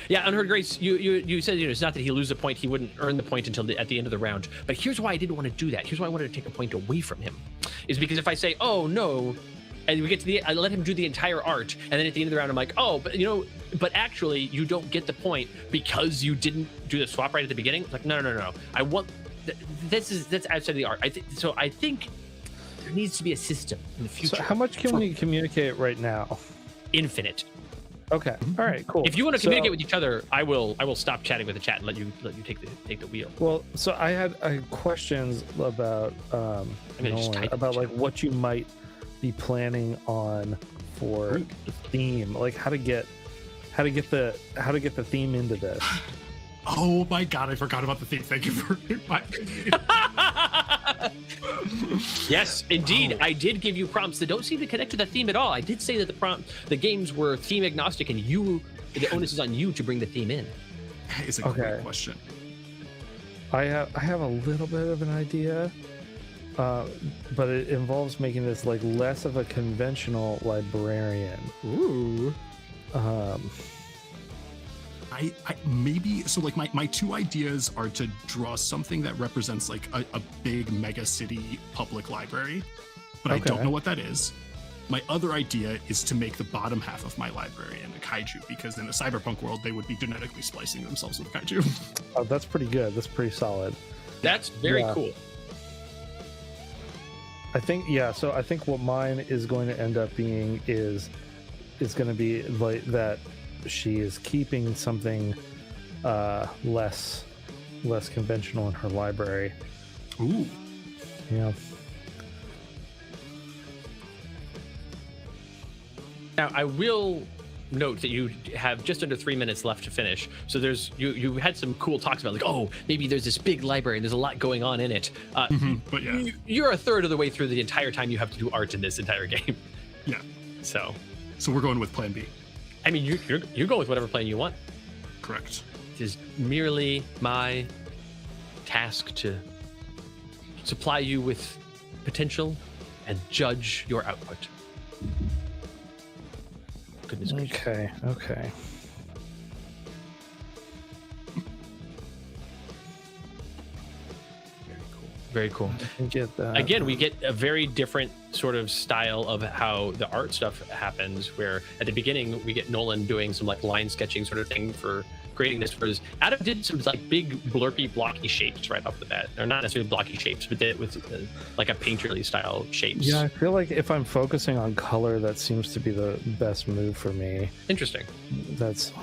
Yeah, Unheard Grace, you said it's not that he lose a point, he wouldn't earn the point until at the end of the round. But here's why I didn't want to do that. Here's why I wanted to take a point away from him, is because if I say, oh no, and we get to I let him do the entire art, and then at the end of the round I'm like, oh, but actually you don't get the point because you didn't do the swap right at the beginning. It's like no. I want that's outside of the art. I think there needs to be a system in the future. So how much can we communicate right now? Infinite. Okay. All right. Cool. If you want to communicate with each other, I will stop chatting with the chat and let you take the wheel. Well, so I had questions about about like what you might be planning on for the theme, like how to get the theme into this. Oh my god, I forgot about the theme. Thank you for reminding me. Yes, indeed. I did give you prompts that don't seem to connect to the theme at all. I did say that the games were theme agnostic, and the onus is on you to bring the theme in. That is a great question. I have a little bit of an idea, but it involves making this like less of a conventional librarian. Ooh. I maybe so like my two ideas are to draw something that represents like a big mega city public library, but I don't know what that is. My other idea is to make the bottom half of my library a kaiju, because in a cyberpunk world they would be genetically splicing themselves with kaiju. Oh, that's pretty good. That's pretty solid. That's very cool. I think so I think what mine is going to end up being is going to be like that she is keeping something less conventional in her library. Ooh. Yeah. Now I will note that you have just under 3 minutes left to finish. So there's you had some cool talks about like, oh, maybe there's this big library and there's a lot going on in it. But yeah, you're a third of the way through the entire time you have to do art in this entire game. Yeah. So we're going with Plan B. I mean, you go with whatever plan you want. Correct. It is merely my task to supply you with potential and judge your output. Goodness gracious. Okay. Very cool. I get that. Again, we get a very different sort of style of how the art stuff happens, where at the beginning we get Nolan doing some like line sketching sort of thing for creating this. Whereas Adam did some like big blurpy blocky shapes right off the bat, or not necessarily blocky shapes, but did it with like a painterly style shapes. Yeah, I feel like if I'm focusing on color, that seems to be the best move for me. Interesting. That's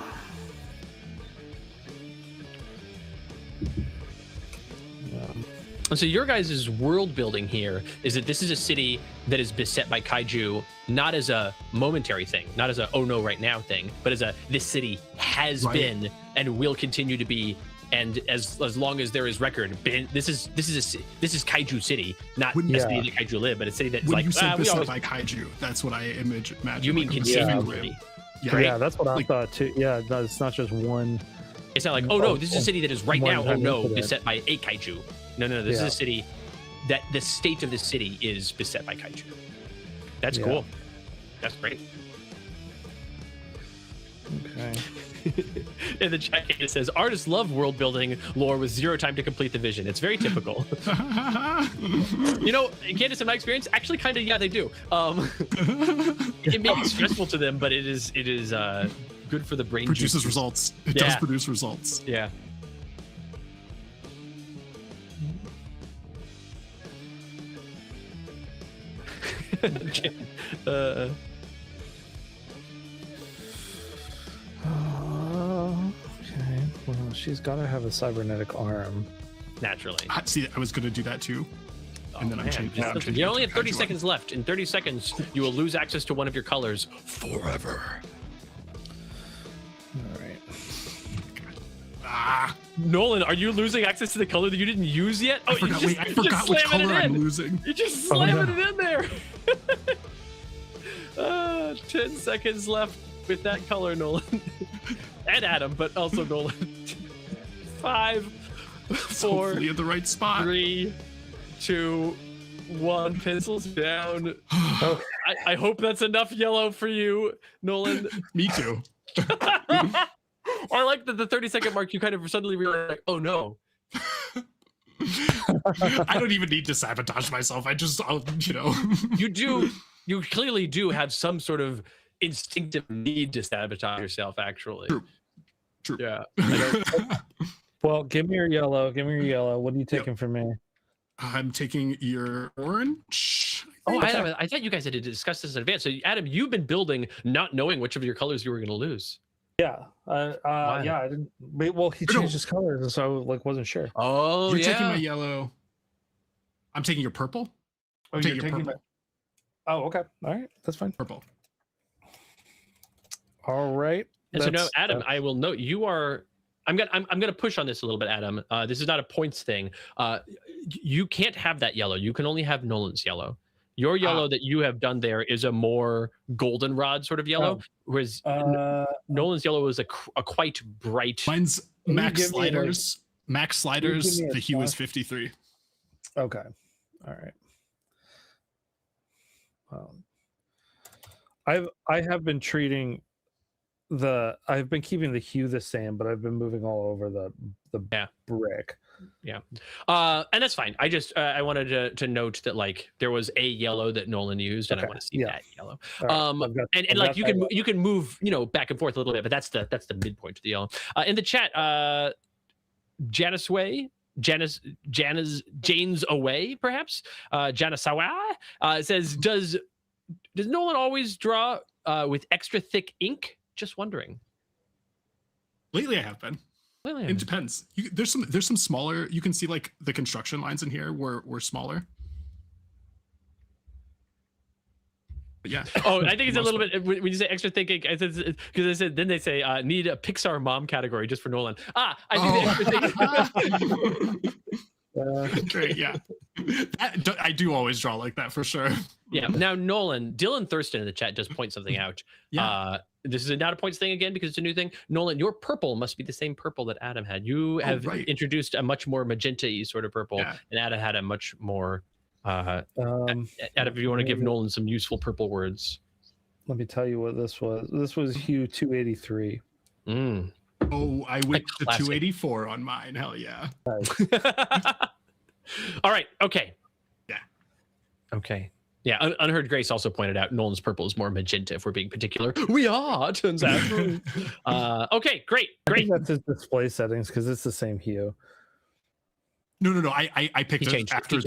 And so your guys' world building here is that this is a city that is beset by kaiju, not as a momentary thing, not as a oh no right now thing, but as a this city has been and will continue to be, and as long as there is record, this is kaiju city, not a city that kaiju live, but a city that's when like you said we beset always. by kaiju, that's what I imagine. You mean like, conceivably? Yeah. yeah, that's what I thought too. Yeah, no, it's not just one. It's not like oh no, this is a city that is right now oh no incident. beset by a kaiju. No, this is a city that the state of the city is beset by kaiju. That's cool. That's great. Okay. In the chat, it says artists love world building lore with zero time to complete the vision. It's very typical. You know, Candace, in my experience, actually kind of they do. It may be stressful to them, but it is good for the brain. Produces juice. results. It does produce results. Yeah. Okay. Okay. Well, she's got to have a cybernetic arm. Naturally. See, I was going to do that too. And then I'm changing. You only have 30 seconds left. In 30 seconds, you will lose access to one of your colors forever. All right. Nolan, are you losing access to the color that you didn't use yet? Oh, I forgot which color I'm losing. You're just slamming it in there. 10 seconds left with that color, Nolan. And Adam, but also Nolan. 5, 4, Hopefully at the right spot. 3, 2, 1. Pencils down. I hope that's enough yellow for you, Nolan. Me too. Or like the 30-second mark, you kind of suddenly realize, like, oh no. I don't even need to sabotage myself. You clearly do have some sort of instinctive need to sabotage yourself, actually. True. Yeah. Well, give me your yellow. What are you taking from me? I'm taking your orange. Oh, Adam, I thought you guys had to discuss this in advance. So, Adam, you've been building not knowing which of your colors you were going to lose. Yeah. Yeah, I didn't. Well, he changed his colors, so I wasn't sure. Oh, You're taking my yellow. I'm taking your purple. Oh, you're taking purple. Oh, okay. All right, that's fine. Purple. All right. And so no, Adam, I will note you are. I'm gonna push on this a little bit, Adam. This is not a points thing. You can't have that yellow. You can only have Nolan's yellow. Your yellow that you have done there is a more goldenrod sort of yellow, whereas Nolan's yellow is a quite bright. Mine's max sliders. Max sliders. The hue is 53. Okay. All right. I have been treating I've been keeping the hue the same, but I've been moving all over the brick. Yeah. And that's fine. I just I wanted to note that like there was a yellow that Nolan used, and I want to see that yellow. Right. And like you can move, back and forth a little bit, but that's the midpoint of the yellow. In the chat, Janice Jane's away, perhaps. Janisawa says, does Nolan always draw with extra thick ink? Just wondering. Lately, I have been. It depends. There's some smaller. You can see like the construction lines in here were smaller. But yeah. Oh, I think it's a little bit when you say extra thinking, because I said then they say need a Pixar mom category just for Nolan. I do the extra thinking. Great, yeah. I do always draw like that for sure. Yeah. Now Nolan, Dylan Thurston in the chat just point something out. Yeah. this is not a points thing again because it's a new thing. Nolan, your purple must be the same purple that Adam had. You have right. introduced a much more magenta-y sort of purple, and Adam had a much more. Adam, if you want to give Nolan some useful purple words. Let me tell you what this was. This was hue 283. Oh, I went to 284 on mine. Hell yeah. All right. Okay. Yeah. Okay. Yeah. Unheard Grace also pointed out Nolan's purple is more magenta. If we're being particular, we are. Turns out. Okay. Great. I think that's his display settings because it's the same hue. No. I picked it after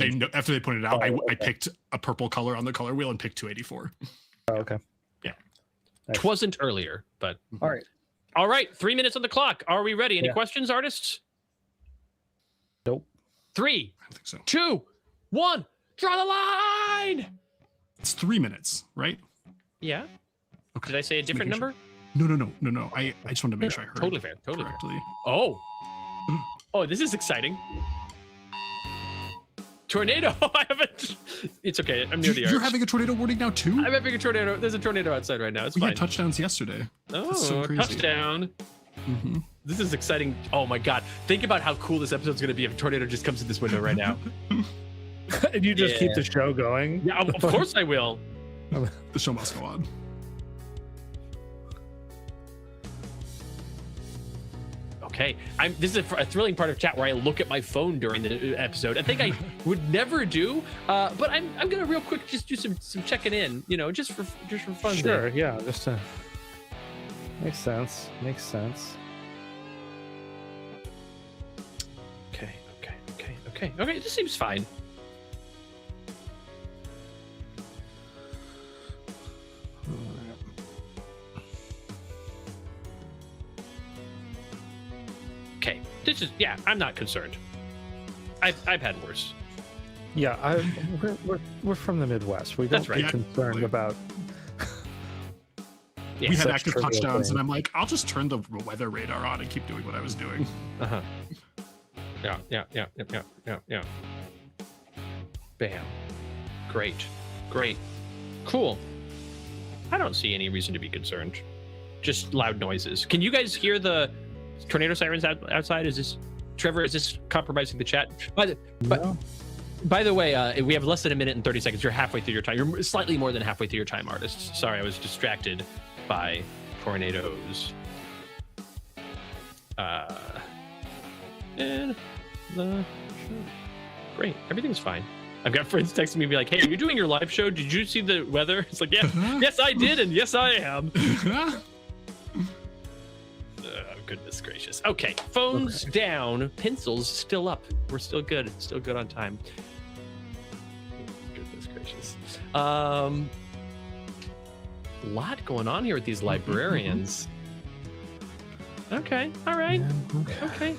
they pointed it out. Oh, I picked a purple color on the color wheel and picked 284. Oh, okay. Yeah. Twasn't earlier, but all right. All right. 3 minutes on the clock. Are we ready? Any Yeah. questions, artists? Nope. 3, I think so. 2, 1. Draw the line. It's 3 minutes, right? Yeah. Okay. Did I say a different making number? No. I just wanted to make sure I heard Totally fair. Totally fair. correctly. Oh. Oh, this is exciting. Tornado. I haven't. It's okay. I'm near the arch. You're having a tornado warning now too? I'm having a tornado. There's a tornado outside right now. It's We fine. had touchdowns yesterday. Oh, That's so crazy. touchdown. Mm-hmm. This is exciting. Oh my God. Think about how cool this episode's going to be if a tornado just comes in this window right now. And you just keep Yeah. the show going. Yeah, of course I will. The show must go on. Okay. This is a thrilling part of chat where I look at my phone during the episode. I think I would never do, but I'm gonna real quick just do some checking in, just for fun. Sure. Yeah. Just makes sense. Makes sense. Okay. This seems fine. Okay. I'm not concerned. I've had worse. Yeah. We're from the Midwest. We don't That's right. get concerned about. Yeah, We had such active trivial touchdowns, things. and I'm like, I'll just turn the weather radar on and keep doing what I was doing. Uh-huh. Yeah. Bam. Great. Cool. I don't see any reason to be concerned. Just loud noises. Can you guys hear the tornado sirens outside? Trevor, is this compromising the chat? No. By the way, we have less than a minute and 30 seconds. You're halfway through your time. You're slightly more than halfway through your time, artists. Sorry, I was distracted by tornadoes. And the show. Great. Everything's fine. I've got friends texting me and be like, hey, are you doing your live show? Did you see the weather? It's like, yes, I did. And yes, I am. Goodness gracious. Okay. Phones down. Pencils still up. We're still good. Still good on time. Goodness gracious. A lot going on here with these librarians. Okay. All right. Okay.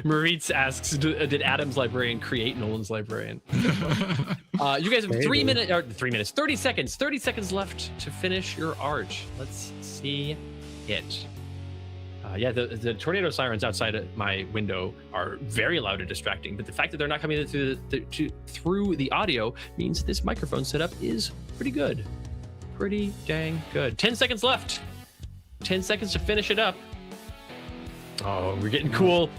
Maurice asks, did Adam's librarian create Nolan's librarian? You guys have 30 seconds. 30 seconds left to finish your art. Let's see it. Yeah, the tornado sirens outside of my window are very loud and distracting, but the fact that they're not coming through the audio means this microphone setup is pretty good. Pretty dang good. 10 seconds left. 10 seconds to finish it up. Oh, we're getting cool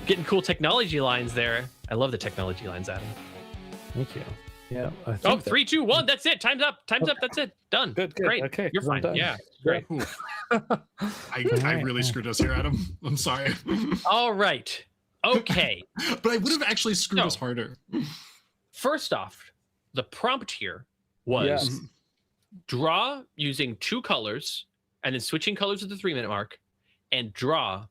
technology lines there. I love the technology lines, Adam. Thank you. Yeah. Oh, 3, 2, 1. That's it. Time's up. That's it. Done. Good. Great. Okay. You're fine. Yeah. Great. I really screwed us here, Adam. I'm sorry. All right. Okay. But I would have actually screwed us harder. First off, the prompt here was draw using 2 colors and then switching colors at the 3-minute mark and draw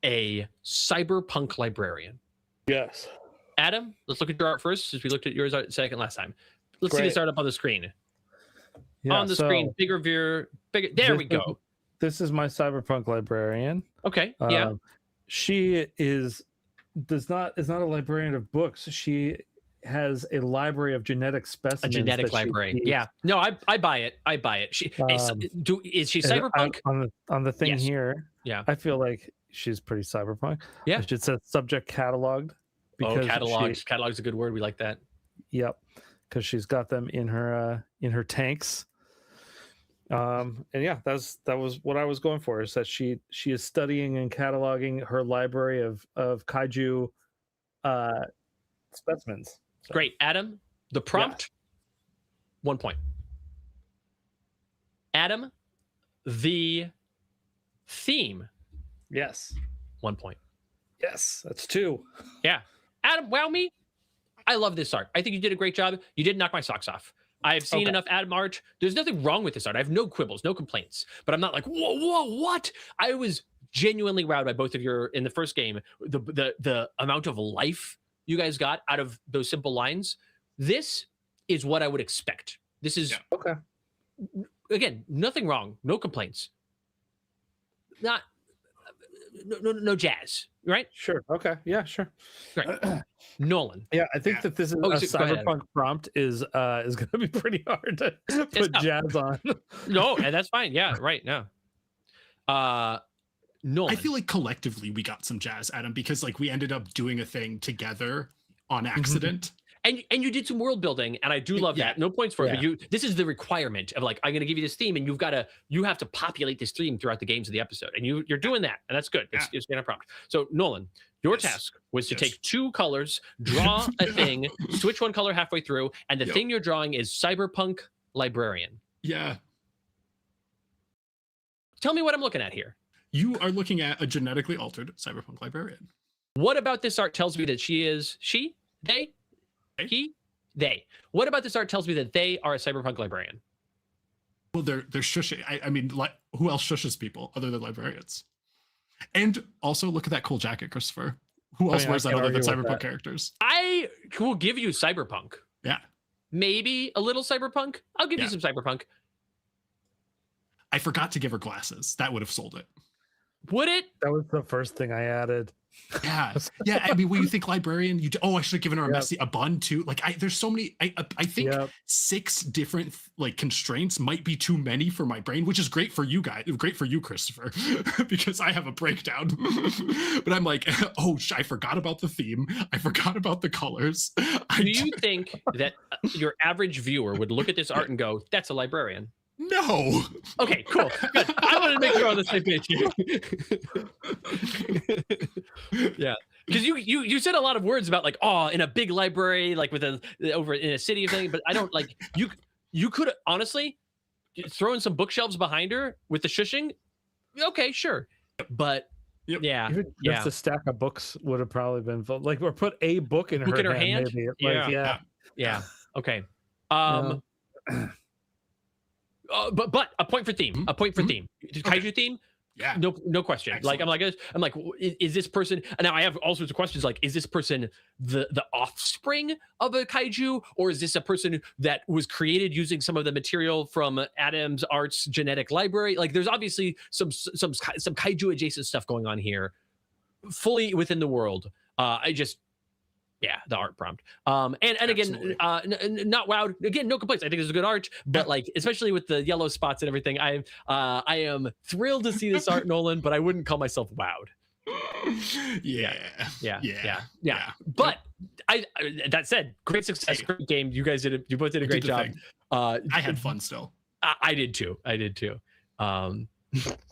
a cyberpunk librarian. Yes. Adam, let's look at your art first, since we looked at yours second last time. Let's see this art up on the screen. Yeah, on the screen, bigger. There we go. This is my cyberpunk librarian. Okay. Yeah. She is not a librarian of books. She has a library of genetic specimens. A genetic library. Yeah. No, I buy it. She is she cyberpunk? On the thing here. Yeah. I feel like she's pretty cyberpunk. Yeah. It says subject cataloged. Cataloged. Catalog's a good word. We like that. Yep. because she's got them in her tanks. And yeah, that was what I was going for, is that she is studying and cataloging her library of kaiju specimens. So, Great, Adam. The prompt, 1 point. Adam, the theme, yes, 1 point. yes, that's 2. Yeah, Adam, wow me. I love this art. I think you did a great job. You did knock my socks off. I've seen enough Adam art. There's nothing wrong with this art. I have no quibbles, no complaints. But I'm not like, whoa, what? I was genuinely wowed by both of your, in the first game, the amount of life you guys got out of those simple lines. This is what I would expect. This is okay. Again, nothing wrong, no complaints. Not no jazz, right? Sure. Okay. Yeah, sure. Great. Nolan. Yeah, I think that this is a cyberpunk prompt is going to be pretty hard to put jazz on. No, and that's fine. Yeah, right. No. Nolan. I feel like collectively we got some jazz, Adam, because like we ended up doing a thing together on accident. And you did some world building, and I do love that. No points for it, but this is the requirement of like, I'm going to give you this theme, and you have to populate this theme throughout the games of the episode, and you're doing that, and that's good. It's been a prompt. So Nolan, your task was to take 2 colors, draw a thing, switch one color halfway through, and the thing you're drawing is Cyberpunk Librarian. Yeah. Tell me what I'm looking at here. You are looking at a genetically altered cyberpunk librarian. What about this art tells me that they? What about this art tells me that they are a cyberpunk librarian? Well, they're shushing. I mean, like, who else shushes people other than librarians? And also, look at that cool jacket, Christopher. Who else wears that other than cyberpunk characters? I will give you cyberpunk. Yeah. Maybe a little cyberpunk. I'll give you some cyberpunk. I forgot to give her glasses. That would have sold it. Would it? That was the first thing I added. Yeah. I mean, when you think librarian, I should have given her a bun too. Like, there's so many. I think 6 different like constraints might be too many for my brain, which is great for you guys, great for you, Christopher, because I have a breakdown. But I'm like, I forgot about the theme. I forgot about the colors. Do you think that your average viewer would look at this art and go, "That's a librarian"? No. Okay, cool. Good. I wanted to make sure we're on the same page here. Yeah. Because you said a lot of words about like, in a big library, like with over in a city or thing, but I don't like you could honestly throw in some bookshelves behind her with the shushing. Okay, sure. But even just a stack of books would have probably been like, or put a book in her hand. Maybe. Yeah. Okay. But a point for theme. A point for theme. Kaiju theme. Yeah. No question. Excellent. Like I'm like, is this person? And now I have all sorts of questions. Like, is this person the offspring of a kaiju, or is this a person that was created using some of the material from Adam's Art's genetic library? Like, there's obviously some kaiju adjacent stuff going on here, fully within the world. The art prompt. And again, not wowed. Again, no complaints. I think this is a good art, but like, especially with the yellow spots and everything, I am thrilled to see this art, Nolan, but I wouldn't call myself wowed. Yeah. But that said, great success, great game. You guys you both did a great job. I had fun still. I did too.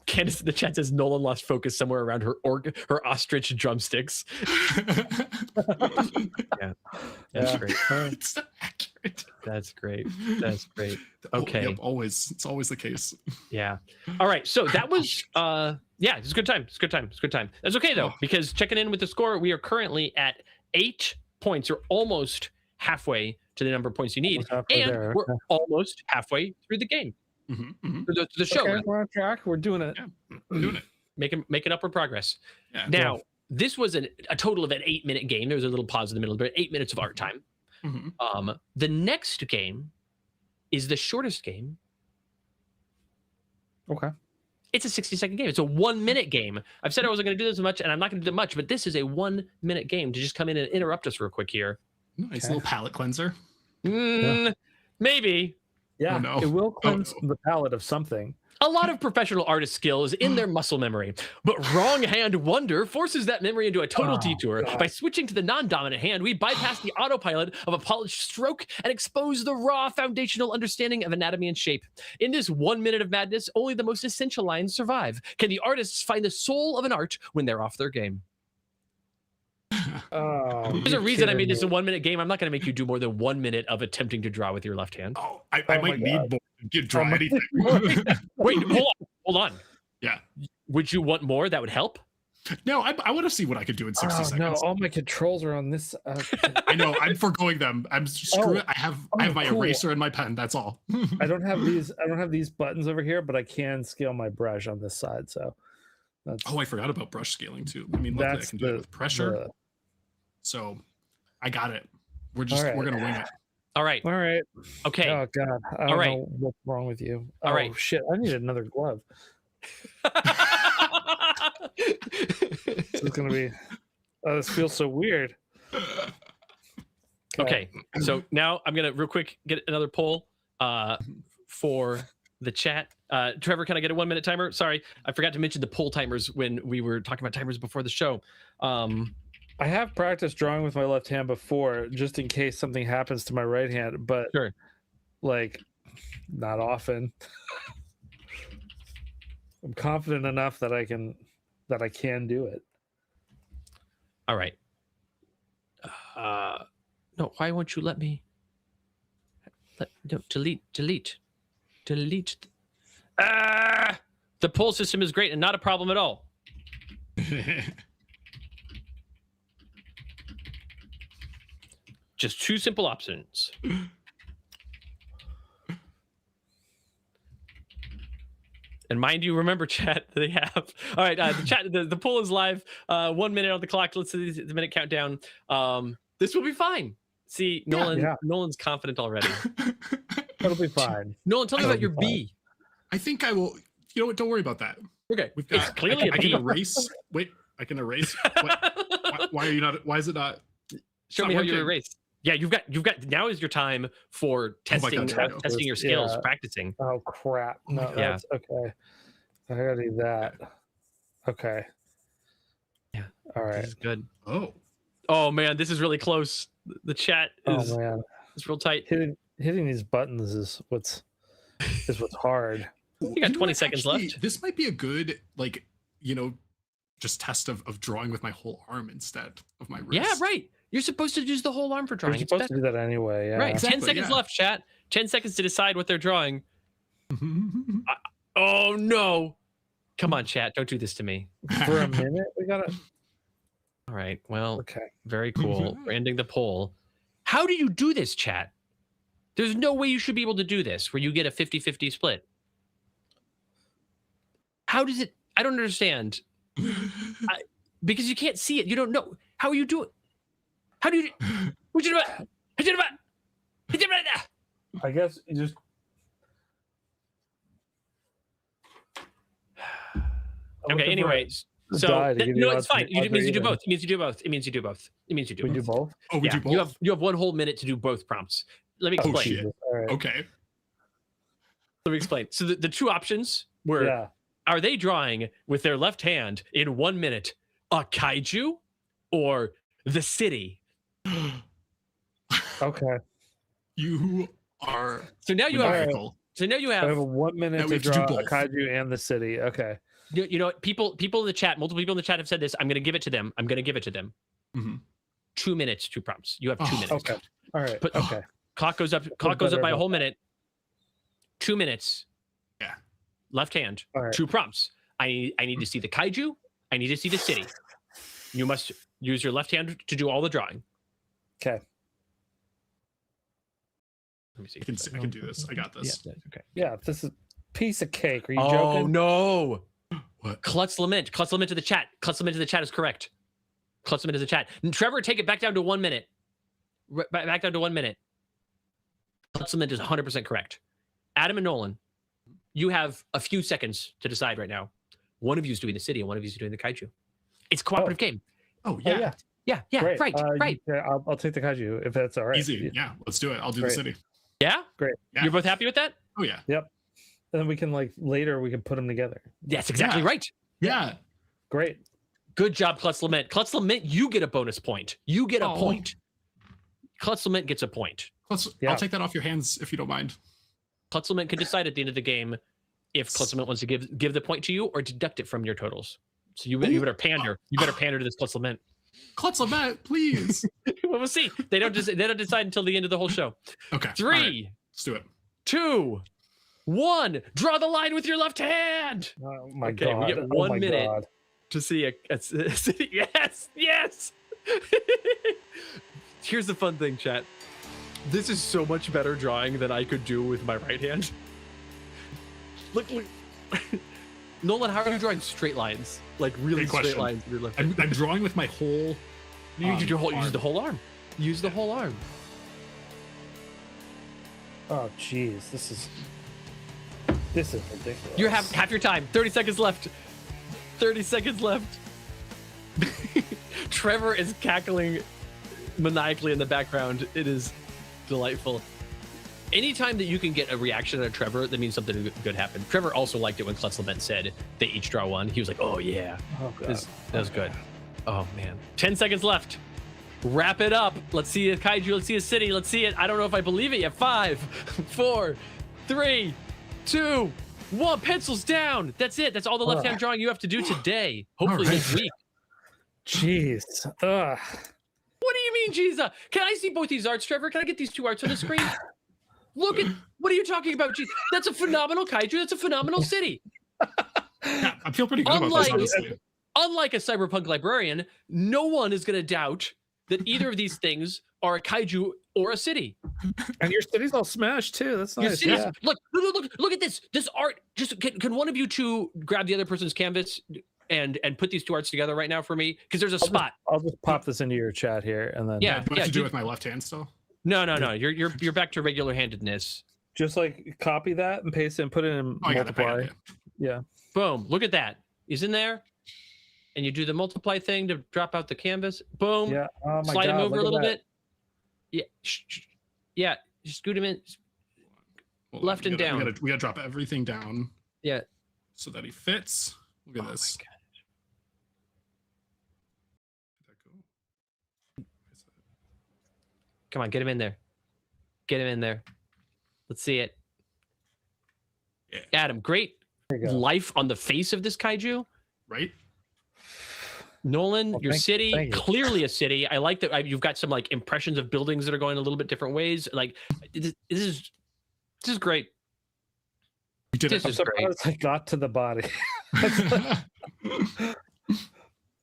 Candace in the chat says Nolan lost focus somewhere around her ostrich drumsticks. That's great. It's so accurate. That's great. Okay. It's always the case. Yeah. All right. So that was it's a good time. It's good time. That's okay though, because checking in with the score, we are currently at 8 points. We're almost halfway to the number of points you need, and we're almost halfway through the game. The show. Okay, we're on track. We're doing it. Yeah, we're doing it. Making upward progress. Yeah. Now, this was a total of an 8-minute game. There was a little pause in the middle, but 8 minutes of art time. The next game is the shortest game. Okay. It's a 60-second game. It's a 1-minute game. I've said I wasn't going to do this much, and I'm not going to do much, but this is a 1-minute game to just come in and interrupt us real quick here. Nice little palate cleanser. Maybe. Yeah, it will cleanse the palate of something. A lot of professional artist skill is in their muscle memory, but wrong hand wonder forces that memory into a total detour. God. By switching to the non-dominant hand, we bypass the autopilot of a polished stroke and expose the raw foundational understanding of anatomy and shape. In this 1 minute of madness, only the most essential lines survive. Can the artists find the soul of an art when they're off their game? Oh, There's a you're reason I kidding made this me. a 1 minute game. I'm not going to make you do more than 1 minute of attempting to draw with your left hand. Oh, I Oh might my need God. more to draw my anything. Wait, hold on. Yeah. Would you want more? That would help. No, I want to see what I could do in 60 Oh, seconds. no, all my controls are on this. I know. I'm foregoing them. I'm screw it. I have my cool. eraser and my pen. That's all. I don't have these buttons over here, but I can scale my brush on this side. So that's Oh, I forgot about brush scaling too. I mean, luckily I that's can do it with pressure. the- So I got it. We're right. gonna wing it. All right. all right. Okay. Oh God, I don't right. know what's wrong with you. All Oh right. shit, I need another glove. This is gonna be. Oh, this feels so weird. Okay, so now I'm gonna real quick get another poll for the chat. Trevor, can I get a 1 minute timer? Sorry, I forgot to mention the poll timers when we were talking about timers before the show. I have practiced drawing with my left hand before, just in case something happens to my right hand, but Sure. like not often. I'm confident enough that I can do it. All right. No, why won't you let me? No, delete. The poll system is great and not a problem at all. Just two simple options. And mind you, remember, chat, they have. All right, the chat, the poll is live. 1 minute on the clock. Let's see the minute countdown. This will be fine. See, Nolan, yeah. Nolan's confident already. It'll be fine. Nolan, tell me It'll about your be fine. B. I think I will. You know what? Don't worry about that. Okay, We've got. it's clearly I a can B. erase. Wait, I can erase. Why are you not? Why is it not? Show not me how you working. erase. Yeah, you've got. Now is your time for testing, God, I know. testing your skills, Yeah. practicing. Oh crap! Oh my No, God. that's okay. I gotta do that. Okay. Yeah. All This right. is good. Oh. Oh man, this is really close. The chat is Oh man, real tight. hitting these buttons is what's hard. You got 20 seconds left. This might be a good, just test of drawing with my whole arm instead of my wrist. Yeah, right. You're supposed to use the whole arm for You're drawing. It's supposed to better. do that anyway. Yeah. Right. 10 Exactly, seconds yeah. left, chat. 10 seconds to decide what they're drawing. Oh no. Come on, chat. Don't do this to me. For a minute, we gotta. All right. Well, Okay. very cool. We're ending the poll. How do you do this, chat? There's no way you should be able to do this where you get a 50-50 split. How does it? I don't understand. Because you can't see it. You don't know. How you do it? How do you what you do it? I guess you just. Okay, anyways. So die to give you no, it's odds fine. for- It means you do even. both. It means you do both. It means you do both. It means you do We do both. both. Oh, we Yeah, do both. you have 1 whole minute to do both prompts. Let me Oh, explain. shit. All right. Okay. Let me explain. So the two options were: Yeah. are they drawing with their left hand in 1 minute a kaiju or the city? Okay. You are So now you have. maniacal. So now you I have have. a 1 minute Now we to have to do draw a both. kaiju and the city. Okay. You know what? People in the chat. Multiple people in the chat have said this. I'm going to give it to them. 2 minutes, 2 prompts. You have 2 Oh, minutes. Okay. All right. But- Okay. Clock goes up. Clock goes up better by a about whole minute. 2 minutes. Yeah. Left hand. All right. 2 prompts. I need to see the kaiju. I need to see the city. You must use your left hand to do all the drawing. Okay. Let me see. I can do this. I got this. Yeah, okay. Yeah. This is piece of cake. Are you Oh joking? no! What? Klutz Lament. Klutz Lament to the chat. Klutz Lament to the chat is correct. Klutz Lament to the chat. And Trevor, take it back down to 1 minute. Back down to 1 minute. Klutz Lament is 100% correct. Adam and Nolan, you have a few seconds to decide right now. One of you is doing the city and one of you is doing the kaiju. It's a cooperative game. Oh Oh, yeah. yeah. Yeah, Great. right, right. Yeah, I'll take the kaiju if that's all right. Easy. Yeah. Let's do it. I'll do Great. the city. Yeah? Great. Yeah. You're both happy with that? Oh yeah. then we can like later we can put them together. That's exactly right. Yeah. Great. Good job, Klutz Lament. Klutz Lament, you get a bonus point. You get a Oh. point. Klutz Lament gets a point. I'll take that off your hands if you don't mind. Klutz Lament can decide at the end of the game if Klutz Lament wants to give the point to you or deduct it from your totals. So you better pander. You better pander to this Klutz Lament. Klutz Lament, please. We'll see. They don't decide until the end of the whole show. Okay. 3, all right, let's do it. 2, 1. Draw the line with your left hand. Oh my Okay, god. we get Oh 1 my minute. God. To see a yes. Here's the fun thing, chat. This is so much better drawing than I could do with my right hand. Look. Nolan, how are you drawing straight lines? Like really Great straight question. lines with your left I'm hand? drawing with my whole. You use arm. the whole arm. Use the whole arm. Oh jeez, this is ridiculous. You have half your time. 30 seconds left. 30 seconds left. Trevor is cackling maniacally in the background. It is delightful. Anytime that you can get a reaction out of Trevor, that means something good happened. Trevor also liked it when Klutz Lament said they each draw one. He was like, oh yeah, Oh god. that was good. Oh man. 10 seconds left. Wrap it up. Let's see a kaiju. Let's see a city. Let's see it. I don't know if I believe it yet. 5, 4, 3, 2, 1. Pencils down. That's it. That's all the left-hand drawing you have to do today. Hopefully All right. this week. Jeez. Ugh. What do you mean, Jesus? Can I see both these arts, Trevor? Can I get these 2 arts on the screen? Look at, what are you talking about? Jeez, that's a phenomenal kaiju. That's a phenomenal city. Yeah, I feel pretty good about Unlike- this, honestly. Unlike a cyberpunk librarian, no one is going to doubt that either of these things are a kaiju or a city. And your city's all smashed too. That's Your nice. city's- Yeah. look at this. This art. Just can one of you two grab the other person's canvas and put these 2 arts together right now for me? Because there's a spot. I'll just pop this into your chat here and then Yeah. Do I have to do it with my left hand still? No. You're back to regular handedness. just like copy that and paste it and put it in Oh, I got it. multiply. Yeah. Boom. Look at that. He's in there. And you do the multiply thing to drop out the canvas. Boom. Yeah. Oh my Slide god. him over look a at little that. bit. Yeah. Yeah. Just scoot him in. Hold Left on, and we down. gotta drop everything down Yeah. so that he fits. Look at Oh my this. God. Come on, get him in there. Get him in there. Let's see it. Yeah. Adam, great There you go. life on the face of this kaiju. Right? Nolan, Well, your city, thank you. clearly a city. I like that you've got some like impressions of buildings that are going a little bit different ways. Like this is great. We did This it. I'm is great. surprised I got to the body.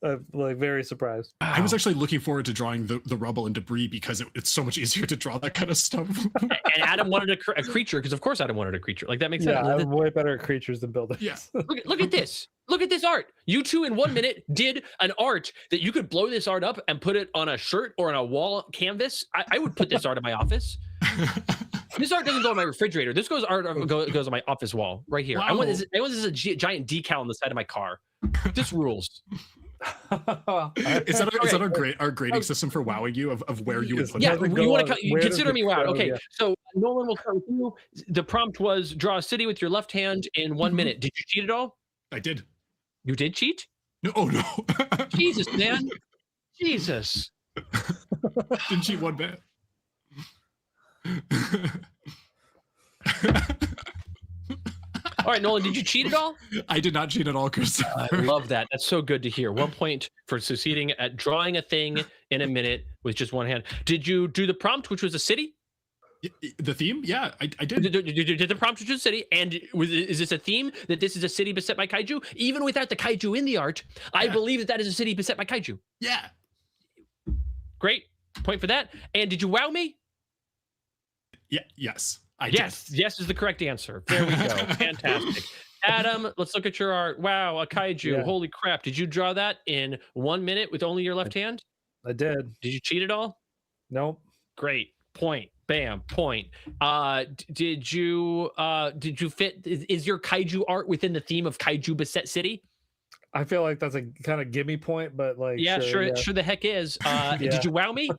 I'm like very surprised. I was actually looking forward to drawing the rubble and debris because it's so much easier to draw that kind of stuff. And Adam wanted a creature because of course Adam wanted a creature. Like that makes Yeah, sense. I'm way better at creatures than buildings. Yeah. Look at this. Look at this art. You two in 1 minute did an art that you could blow this art up and put it on a shirt or on a wall canvas. I would put this art in my office. This art doesn't go on my refrigerator. This goes on my office wall right here. I want this as a giant decal on the side of my car. This rules. Is that our grading system for wowing you of where you would put Yeah, it? Doesn't you go want on- to where does consider it me wow. go? Okay, Yeah. so Nolan, will start with you. The prompt was draw a city with your left hand in 1 minute. Did you cheat at all? I did. You did cheat? No, oh no. Jesus, man. Jesus. Didn't cheat one bit. All right, Nolan, did you cheat at all? I did not cheat at all, Chris. I love that. That's so good to hear. 1 point for succeeding at drawing a thing in a minute with just one hand. Did you do the prompt, which was a city? The theme? Yeah, I did. Did the prompt, which was a city? And is this a theme that this is a city beset by kaiju? Even without the kaiju in the art, I Yeah. believe that is a city beset by kaiju. Yeah. Great. Point for that. And did you wow me? Yeah. Yes. I Yes. did. Yes is the correct answer. There we go. Fantastic. Adam, let's look at your art. Wow, a kaiju. Yeah. Holy crap. Did you draw that in 1 minute with only your left hand? I did. Did you cheat at all? Nope. Great. Point. Bam. Point. Did you fit? Is your kaiju art within the theme of kaiju beset city? I feel like that's a kind of gimme point, but like Yeah, sure. yeah. Sure the heck is. Yeah. Did you wow me?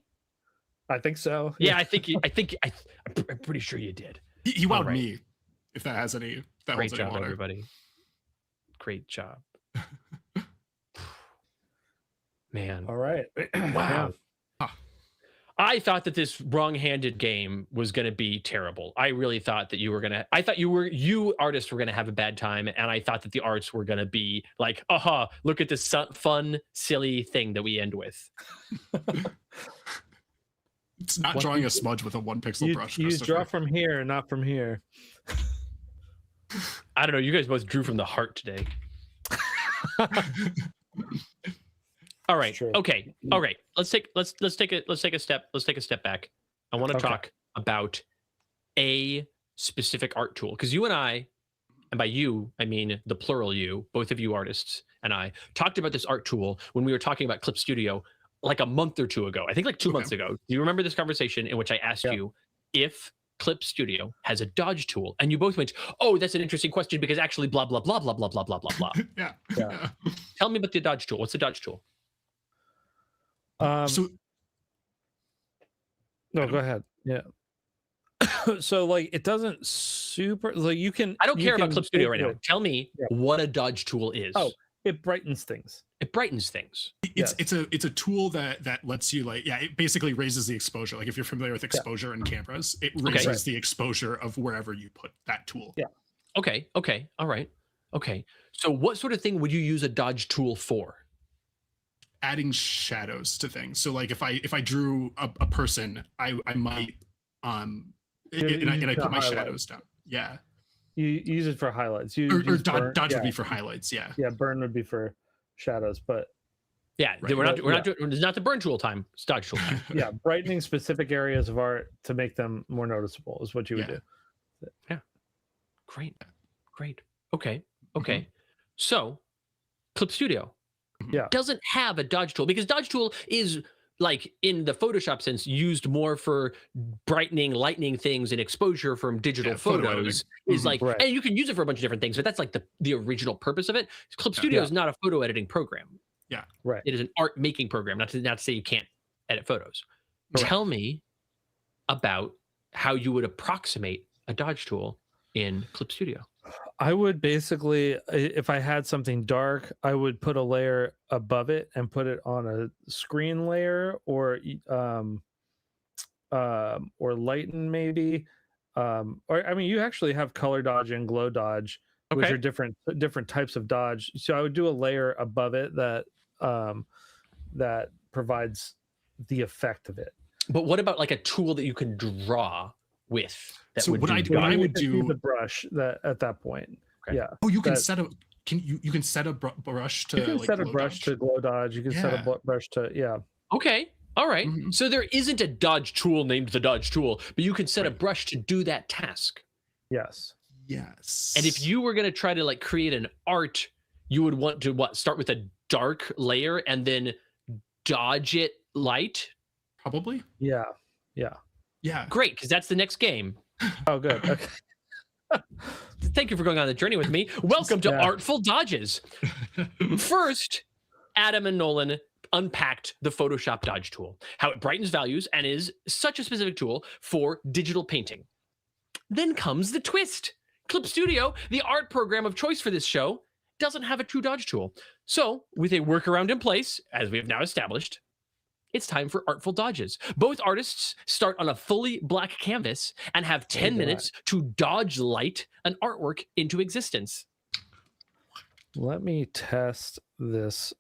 I think so. Yeah, I'm pretty sure you did. He wowed Alright. me, if that has any. that Great holds any job, water. everybody. Great job. Man. All right. Wow. Ah. I thought that this wrong-handed game was going to be terrible. I really thought that I thought you artists were going to have a bad time. And I thought that the arts were going to be like, aha, look at this fun, silly thing that we end with. It's not What drawing you- a smudge with a 1-pixel brush. You draw Christopher. from here, not from here. I don't know. You guys both drew from the heart today. All right. True. Okay. All right. Let's take a step back. I want to Okay. talk about a specific art tool, because you and I, and by you I mean the plural you, both of you artists and I, talked about this art tool when we were talking about Clip Studio like a month or two ago. I think like 2 months ago. Do you remember this conversation in which I asked Yeah. you if Clip Studio has a dodge tool? And you both went, "Oh, that's an interesting question because actually blah blah blah blah blah blah blah blah blah." Yeah. Yeah. Tell me about the dodge tool. What's the dodge tool? So No, go ahead. Yeah. So like it doesn't super like you can. I don't you care about can Clip Studio right now. basically- Tell me Yeah. what a dodge tool is. Oh. It brightens things. It brightens things. it's it's a tool that lets you it basically raises the exposure. Like if you're familiar with exposure in cameras, it raises Right. the exposure of wherever you put that tool. Yeah. Okay. All right. Okay. So what sort of thing would you use a dodge tool for? Adding shadows to things. So like if I drew a person, I might and I put my highlight. shadows down. Yeah. You use it for highlights. You Or use burn- dodge yeah. would be for highlights. Yeah. Yeah, burn would be for shadows, but Yeah, Right. we're not Yeah. doing. It's not the burn tool time. It's dodge tool time. yeah, brightening specific areas of art to make them more noticeable is what you would Yeah. do. Great. Okay. So, Clip Studio Yeah. doesn't have a dodge tool because dodge tool is like in the Photoshop sense used more for brightening, lightening things and exposure from digital Yeah, photo photos. editing. Is like, Right. and you can use it for a bunch of different things, but that's like the original purpose of it. Clip Studio Yeah. is not a photo editing program. Right. It is an art making program. Not to say you can't edit photos. Correct. Tell me about how you would approximate a dodge tool in Clip Studio. I would basically, if I had something dark, I would put a layer above it and put it on a screen layer or lighten maybe. Or I mean, you actually have color dodge and glow dodge, which Okay. are different types of dodge. So I would do a layer above it that provides the effect of it. But what about like a tool that you can draw with? That So would what do I dodge? do- I You would could use do- the brush that at that point. Okay. Yeah. Oh, you can That- set a you can set a brush to You can like set a glow brush dodge. to glow dodge. You can set a Yeah. brush to Okay. All right. Mhm. So there isn't a dodge tool named the dodge tool, but you can set a Right. brush to do that task. yes. Yes. And if you were going to try to like create an art, you would want to start with a dark layer and then dodge it light. probably Yeah. yeah. Great, because that's the next game. Oh, good. Okay. Thank you for going on the journey with me. Welcome to Yeah. Artful Dodges. First, Adam and Nolan unpacked the Photoshop dodge tool, how it brightens values and is such a specific tool for digital painting. Then comes the twist. Clip Studio, the art program of choice for this show, doesn't have a true dodge tool. So, with a workaround in place, as we have now established, it's time for Artful Dodges. Both artists start on a fully black canvas and have 10 God. minutes to dodge light an artwork into existence. Let me test this.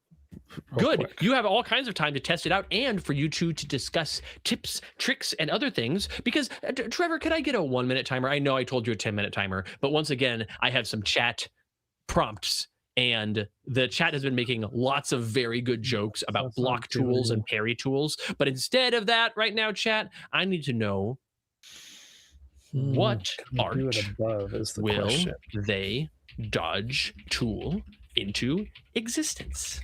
real Good. quick. You have all kinds of time to test it out and for you two to discuss tips, tricks, and other things. Because, Trevor, could I get a 1 minute timer? I know I told you a 10-minute timer, but once again, I have some chat prompts. And the chat has been making lots of very good jokes about That's block not doing tools it. and parry tools. But instead of that, right now, chat, I need to know what Can I do art it above is the will question. they dodge tool into existence?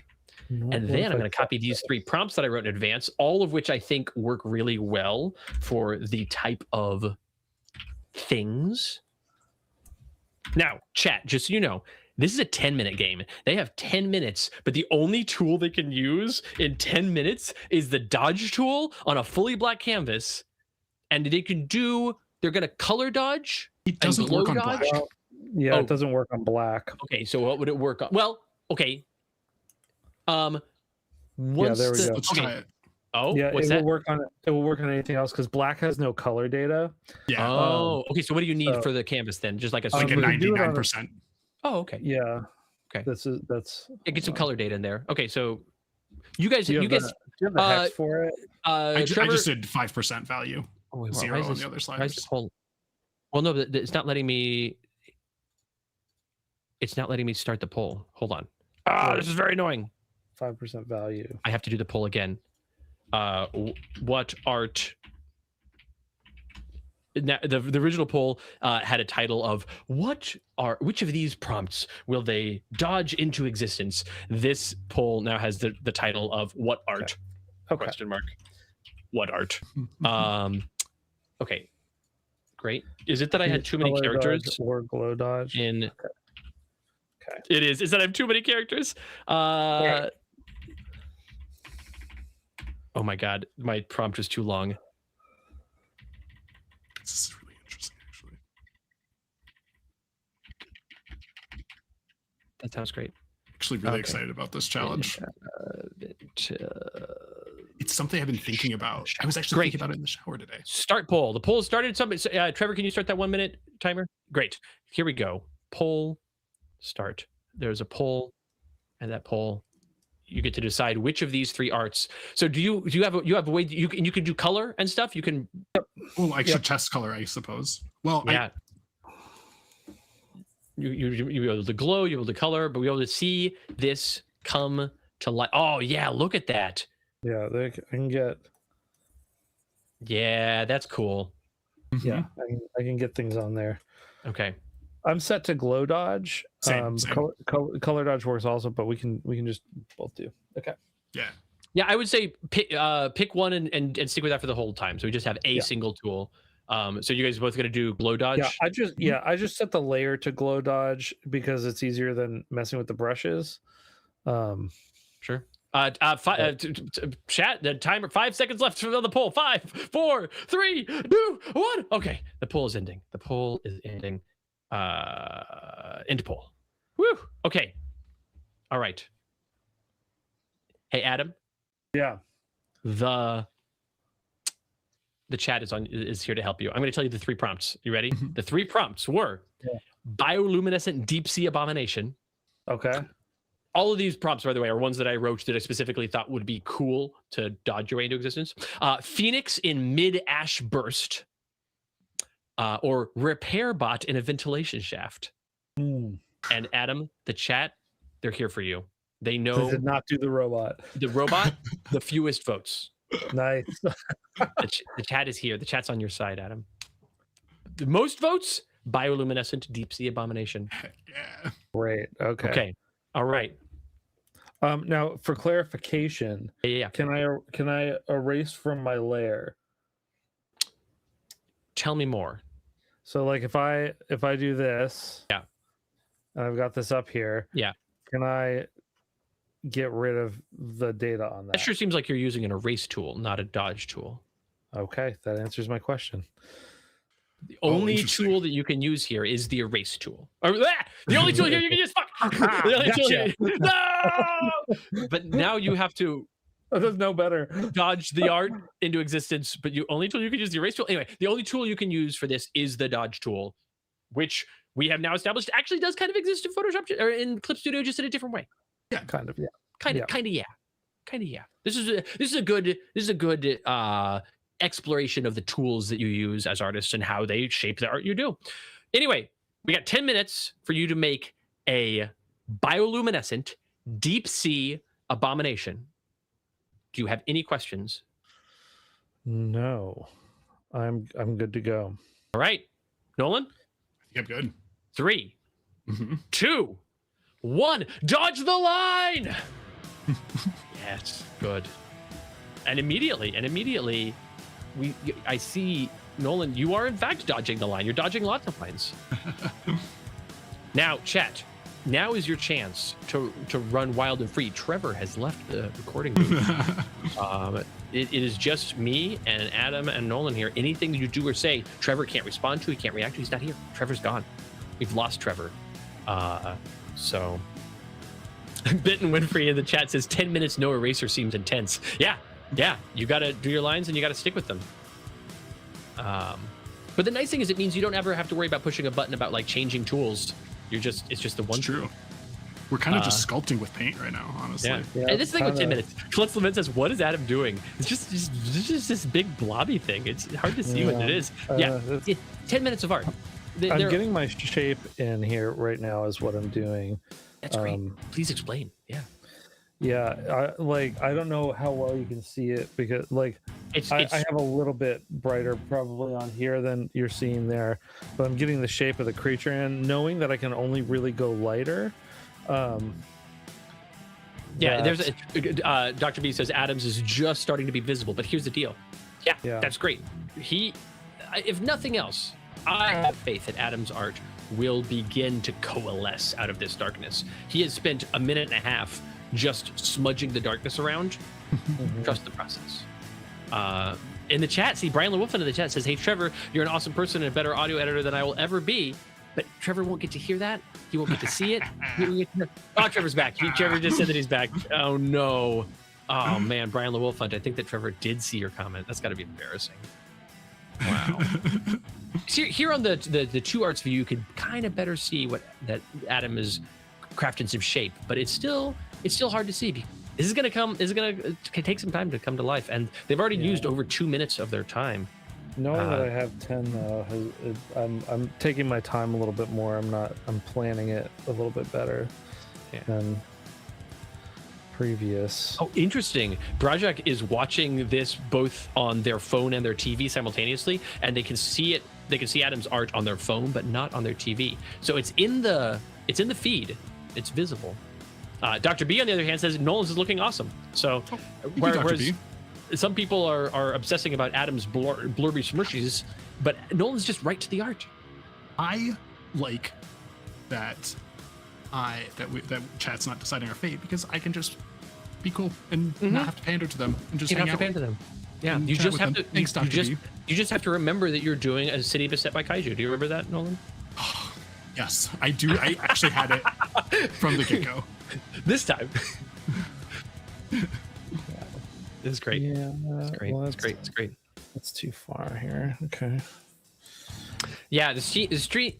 What And if then I'm I going to copy these 3 prompts that I wrote in advance, all of which I think work really well for the type of things. Now, chat, just so you know, this is a 10-minute game. They have 10 minutes, but the only tool they can use in 10 minutes is the dodge tool on a fully black canvas. And they're going to color dodge. It doesn't glow work on dodge? black. Well, Yeah, Oh. it doesn't work on black. Okay, so what would it work on? Well, okay. Once there we the go. Let's okay. try it. Oh, Yeah, what's it that? will work on it will work on anything else because black has no color data. Yeah, Oh, okay. So what do you need so- for the canvas then? Just like a like a we can do it on a- 99%. Oh, okay. Yeah. Okay. That's Yeah, get some color data in there. Okay, so you guys, do you you have guys, the, do you have the uh, hex for it? I Trevor. just did 5% value, Oh, wait, why 0 is on this- the other why is sliders. this whole? Well, no, but it's not letting me. It's not letting me start the poll. Hold on. Ah, this is very annoying. 5% value. I have to do the poll again. What art? Now, the original poll had a title of which of these prompts will they dodge into existence? This poll now has the title of what art? Okay. Question mark. What art? Okay. Great. Is it that I had too many Color characters dodge or glow dodge. in? Okay. It is. Is that I have too many characters? Oh my god, my prompt is too long. This is really interesting, actually. That sounds great. Actually, really Okay. excited about this challenge. Uh, It's something I've been thinking about. I was actually Great. thinking about it in the shower today. Start poll. The poll started. Trevor, can you start that 1 minute timer? Great. Here we go. Poll start. There's a poll, and that poll, you get to decide which of these three arts. So do you have a way you can do color and stuff? You can Well, I should test color, I suppose. Well, yeah. You be able to glow, you're able to color, but we're able to see this come to life. Oh yeah, look at that. Yeah, I can get. Yeah, that's cool. Yeah, I can get things on there. Okay. I'm set to glow dodge. Same. Color dodge works also, but we can just both do. Okay. yeah. Yeah, I would say pick one and stick with that for the whole time. So we just have a single tool. So you guys both gonna do glow dodge? Yeah, I just set the layer to glow dodge because it's easier than messing with the brushes. Sure. Chat, the timer, 5 seconds left for the poll. 5, 4, 3, 2, 1. Okay, the poll is ending. The poll is ending. End poll. Woo. Okay. All right. Hey, Adam. Yeah. The chat is here to help you. I'm going to tell you the three prompts. You ready? The three prompts were bioluminescent deep sea abomination. Okay. All of these prompts, by the way, are ones that I wrote that I specifically thought would be cool to dodge your way into existence. Phoenix in mid-ash burst, or repair bot in a ventilation shaft. And Adam, the chat, they're here for you. They They know did not do the robot. the robot, the fewest votes. Nice. The chat is here. The chat's on your side, Adam. The most votes, bioluminescent deep sea abomination. Yeah. Great. Okay. Okay. All right. Now for clarification, Yeah. can I erase from my layer? Tell me more. So like if I do this, Yeah. and I've got this up here, Yeah. can I get rid of the data on that? That sure seems like you're using an erase tool, not a dodge tool. Okay, that answers my question. The only interesting. tool that you can use here is the erase tool. Or, the only tool here you can use. Fuck. The only tool here- no. But now you have to There's no better. dodge the art into existence. But you only tool you can use the erase tool. Anyway, the only tool you can use for this is the dodge tool, which we have now established actually does kind of exist in Photoshop or in Clip Studio, just in a different way. Kind of, yeah. Kind of, yeah. This is a good exploration of the tools that you use as artists and how they shape the art you do. Anyway, we got 10 minutes for you to make a bioluminescent deep sea abomination. Do you have any questions? No. I'm good to go. All right, Nolan. I think I'm good. 3, Mhm. 2, 1. Dodge the line. Yes, good. And immediately, I see, Nolan, you are in fact dodging the line. You're dodging lots of lines. Now, chat, now is your chance to run wild and free. Trevor has left the recording booth. It is just me and Adam and Nolan here. Anything that you do or say, Trevor can't respond to, he can't react to, he's not here. Trevor's gone. We've lost Trevor. So Benton Winfrey in the chat says 10 minutes no eraser seems intense. Yeah. You got to do your lines and you got to stick with them. But the nice thing is it means you don't ever have to worry about pushing a button about like changing tools. It's just the one. It's true. We're kind of just sculpting with paint right now, honestly. Yeah. And this thing with 10 minutes. Flex Lament says, what is Adam doing? It's just this big blobby thing. It's hard to see what it is. 10 minutes of art. I'm getting my shape in here right now is what I'm doing. That's great. Please explain. Yeah, I don't know how well you can see it because I have a little bit brighter probably on here than you're seeing there, but I'm getting the shape of the creature and knowing that I can only really go lighter. There's Dr. B says Adams is just starting to be visible, but here's the deal. Yeah. That's great. If nothing else, I have faith that Adam's art will begin to coalesce out of this darkness. He has spent a minute and a half just smudging the darkness around. Trust the process. In the chat, see Brian LeWolf in the chat says, hey Trevor, you're an awesome person and a better audio editor than I will ever be. But Trevor won't get to hear that. He won't get to see it. Oh, Trevor's back. Trevor just said that he's back. Oh no. Oh man, Brian LeWolf, I think that Trevor did see your comment. That's got to be embarrassing. Wow. Here on the two arts view, you can kind of better see what that Adam is crafting some shape, but it's still hard to see. This is gonna take some time to come to life, and they've already used over 2 minutes of their time. Knowing that I have 10 though, I'm taking my time a little bit more. I'm planning it a little bit better than previous. Oh, interesting. Brajak is watching this both on their phone and their TV simultaneously, and they can see it. They can see Adam's art on their phone, but not on their TV. So it's in the feed. It's visible. Dr. B, on the other hand, says Nolan's is looking awesome. So, whereas some people are obsessing about Adam's blurby smushies, but Nolan's just right to the art. I like that that chat's not deciding our fate because I can just be cool and not have to pander to them and just you hang have out. to pander them. Yeah, you just have to. Thanks, Dr. B. You just have to remember that you're doing a city beset by kaiju. Do you remember that, Nolan? Yes, I do. I actually had it from the get-go. This time. This is great. Yeah, it's great. well, it's great. It's great. That's too far here. Okay. Yeah, the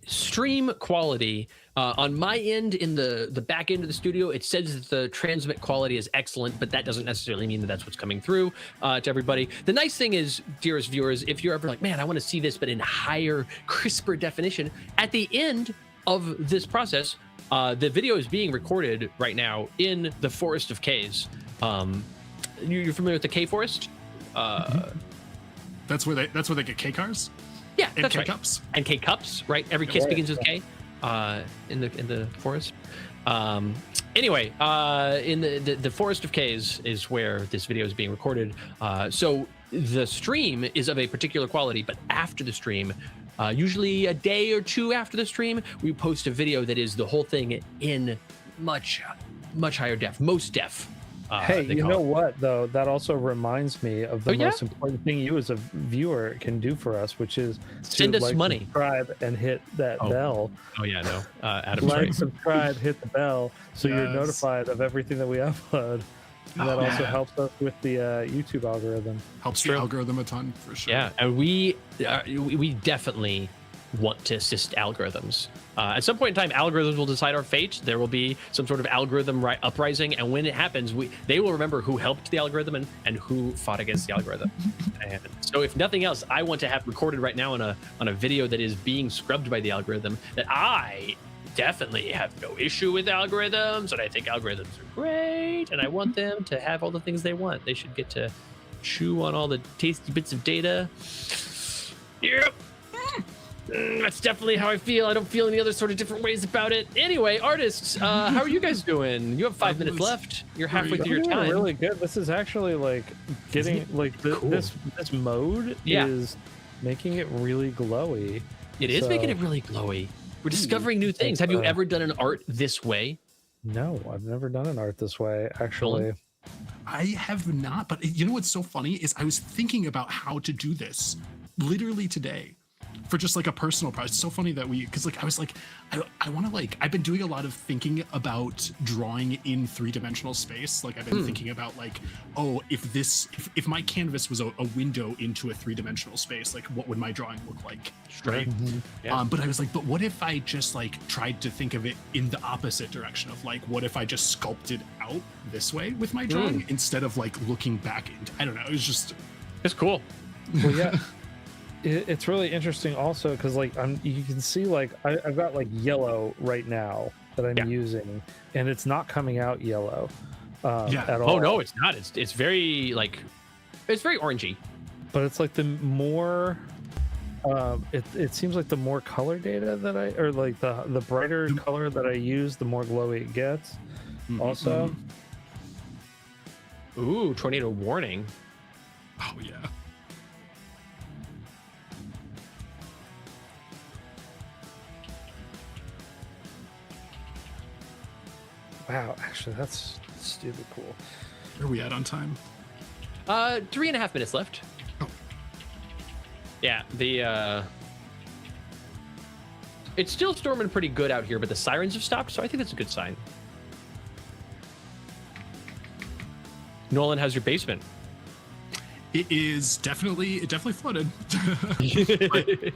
stream quality on my end in the back end of the studio, it says that the transmit quality is excellent, but that doesn't necessarily mean that that's what's coming through to everybody. The nice thing is, dearest viewers, if you're ever like, man, I want to see this, but in higher, crisper definition, at the end of this process, the video is being recorded right now in the Forest of K's. You're familiar with the K Forest? That's where they get K cars. Yeah, and that's K right. cups. And K cups, right? Every kiss begins with K. In the forest. Anyway, in the Forest of K's is where this video is being recorded. So the stream is of a particular quality, but after the stream, usually a day or two after the stream, we post a video that is the whole thing in much higher def, most def. Hey, you know what though? That also reminds me of the most important thing you as a viewer can do for us, which is send us money, subscribe, and hit that bell. Oh yeah, no, Adam's like, subscribe, hit the bell, so you're notified of everything that we upload. And that also helps us with the YouTube algorithm. Helps the algorithm a ton for sure. Yeah, and we definitely want to assist algorithms. At some point in time, algorithms will decide our fate. There will be some sort of algorithm uprising, and when it happens, they will remember who helped the algorithm and who fought against the algorithm. And so, if nothing else, I want to have recorded right now on a video that is being scrubbed by the algorithm that I definitely have no issue with algorithms, and I think algorithms are great, and I want them to have all the things they want. They should get to chew on all the tasty bits of data. Yep. That's definitely how I feel. I don't feel any other sort of different ways about it. Anyway, artists, how are you guys doing? You have 5 minutes left. You're halfway through your time. Really good. This is actually like getting like cool. this mode is making it really glowy. It is making it really glowy. We're discovering new things. Have you ever done an art this way? No, I've never done an art this way, actually. I have not, but you know what's so funny is I was thinking about how to do this literally today. for just like a personal project. It's so funny that because like I was like, I want to like, I've been doing a lot of thinking about drawing in 3-dimensional space. Like I've been thinking about like, oh, if my canvas was a window into a 3-dimensional space, like what would my drawing look like? Right. Yeah. But I was like, but what if I just like tried to think of it in the opposite direction of like, what if I just sculpted out this way with my drawing instead of like looking back into, I don't know. It was just, It's cool. Well, yeah, it's really interesting also because like you can see like I've got like yellow right now that I'm using, and it's not coming out yellow at all. Oh no, it's not. It's very like, it's very orangey. But it's like the more it seems like the more color data that or like the brighter color that I use, the more glowy it gets. Also, Ooh, tornado warning. oh yeah. wow, actually that's stupid cool. Where are we at on time? 3.5 minutes left. Oh. Yeah, it's still storming pretty good out here, but the sirens have stopped, so I think that's a good sign. Nolan, how's your basement? It definitely flooded. But,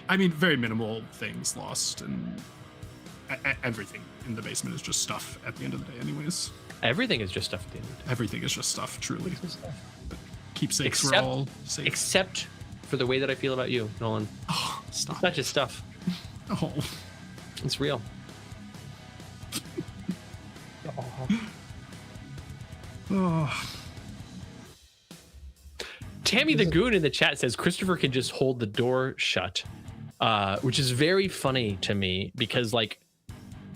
I mean, very minimal things lost, and everything in the basement is just stuff at the end of the day anyways. Everything is just stuff at the end. Everything is just stuff, truly. But keepsakes were Except- all safe. Except for the way that I feel about you, Nolan. Oh, stop. It's not just stuff. Oh. It's real. Oh. Tammy the Goon in the chat says Christopher can just hold the door shut, which is very funny to me because like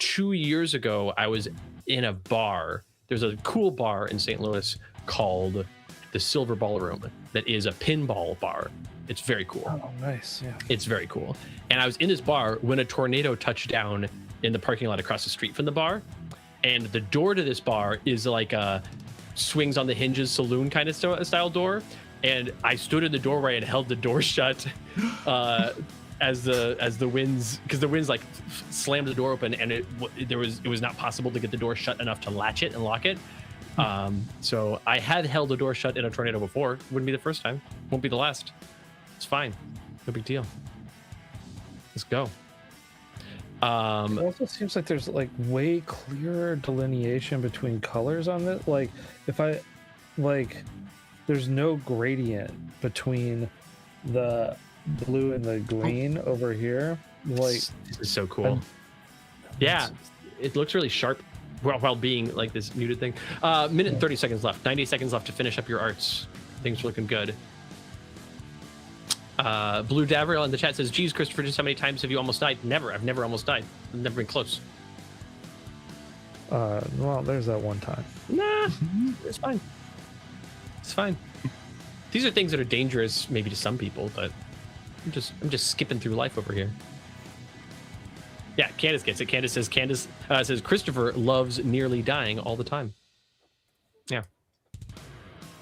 2 years ago, I was in a bar. There's a cool bar in St. Louis called the Silver Ballroom that is a pinball bar. It's very cool. Oh, nice. Yeah. It's very cool. And I was in this bar when a tornado touched down in the parking lot across the street from the bar. And the door to this bar is like a swings on the hinges saloon kind of style door. And I stood in the doorway and held the door shut as the winds, because the winds like slammed the door open, and it was not possible to get the door shut enough to latch it and lock it. So I had held the door shut in a tornado before. Wouldn't be the first time. Won't be the last. It's fine. No big deal. Let's go. It also seems like there's like way clearer delineation between colors on this. Like if I like, there's no gradient between the blue and the green over here. Like this is so cool. Yeah, it looks really sharp while being like this muted thing. Minute and 30 seconds left. 90 seconds left to finish up your arts. Things are looking good. Blue Davriel in the chat says, geez, Christopher, just how many times have you almost died? Never. I've never almost died. I've never been close. well, there's that one time. Nah, it's fine. It's fine. These are things that are dangerous maybe to some people, but I'm just skipping through life over here. Yeah, Candace gets it. Candace says Christopher loves nearly dying all the time. Yeah.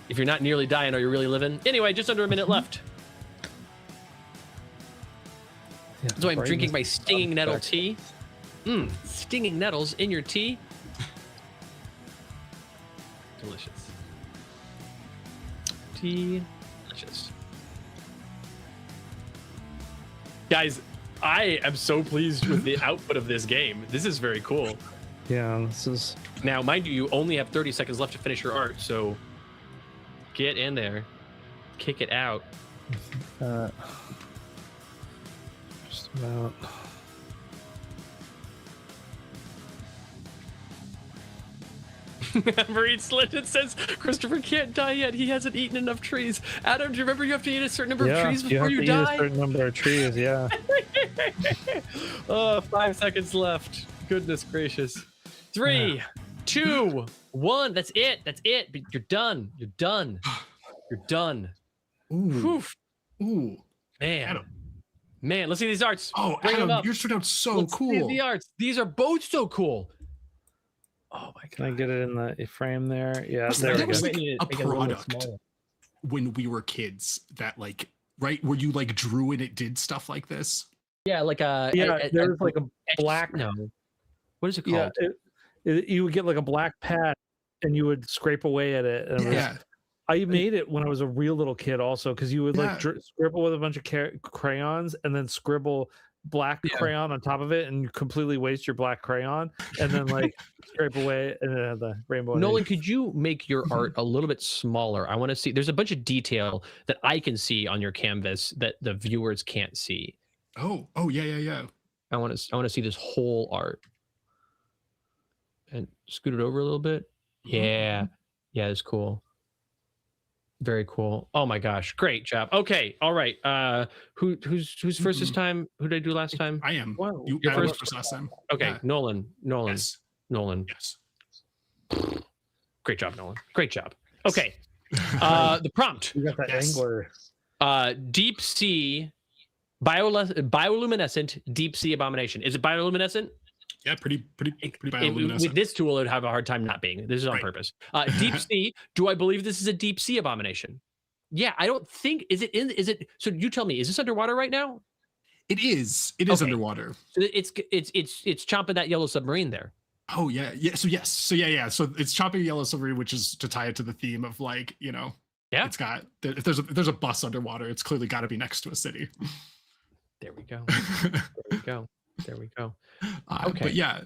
If you're not nearly dying, are you really living? Anyway, just under a minute left. Yeah, So I'm drinking my stinging nettle tea. Stinging nettles in your tea. Delicious. Tea. Delicious. Guys, I am so pleased with the output of this game. This is very cool. Yeah, this is. Now, mind you only have 30 seconds left to finish your art, so get in there. Kick it out. Just about. Marie Sledgen says Christopher can't die yet. He hasn't eaten enough trees. Adam, do you remember you have to eat a certain number of trees before you die? Eat a certain number of trees, yeah. 5 seconds left. Goodness gracious. 3, 2, 1. That's it. That's it. You're done. You're done. You're done. Ooh. Whew. Ooh. Man. Adam. Man, let's see these arts. Oh, Bring them Adam, up. yours turned out so Let's see cool. the arts. These are both so cool. Oh my god. Can I get it in the frame there? Yeah, Was there that we was go. like a product when we were kids that like right? Where you like drew and it did stuff like this. Yeah, like there's like a black. No, what is it Yeah, called? you would get like a black pad, and you would scrape away at it. And I made it when I was a real little kid, also, because you would like scribble with a bunch of crayons, and then scribble black crayon on top of it, and you completely waste your black crayon, and then like scrape away, and then have the rainbow. Nolan, could you make your art a little bit smaller? I want to see. There's a bunch of detail that I can see on your canvas that the viewers can't see. Oh, yeah. I want to see this whole art. And scoot it over a little bit. Yeah, it's cool. Very cool. Oh my gosh, great job. Okay, all right. Who's first this time? Who did I do last time? I am. Wow. You're first last time. Okay, yeah. Nolan. Yes. Nolan. Yes. Great job, Nolan. Great job. Okay. The prompt. You got that angler. Deep sea bioluminescent deep sea abomination. Is it bioluminescent? Yeah, pretty bioluminescent. With this tool, it would have a hard time not being. This is on purpose. Deep sea. Do I believe this is a deep sea abomination? Yeah, I don't think. Is it? So you tell me. Is this underwater right now? It is. It is underwater. So it's chomping that yellow submarine there. Oh yeah. So yes. So yeah. So it's chopping a yellow submarine, which is to tie it to the theme of like, you know. Yeah. It's got if there's a bus underwater, it's clearly got to be next to a city. There we go. There we go. Okay. But yeah,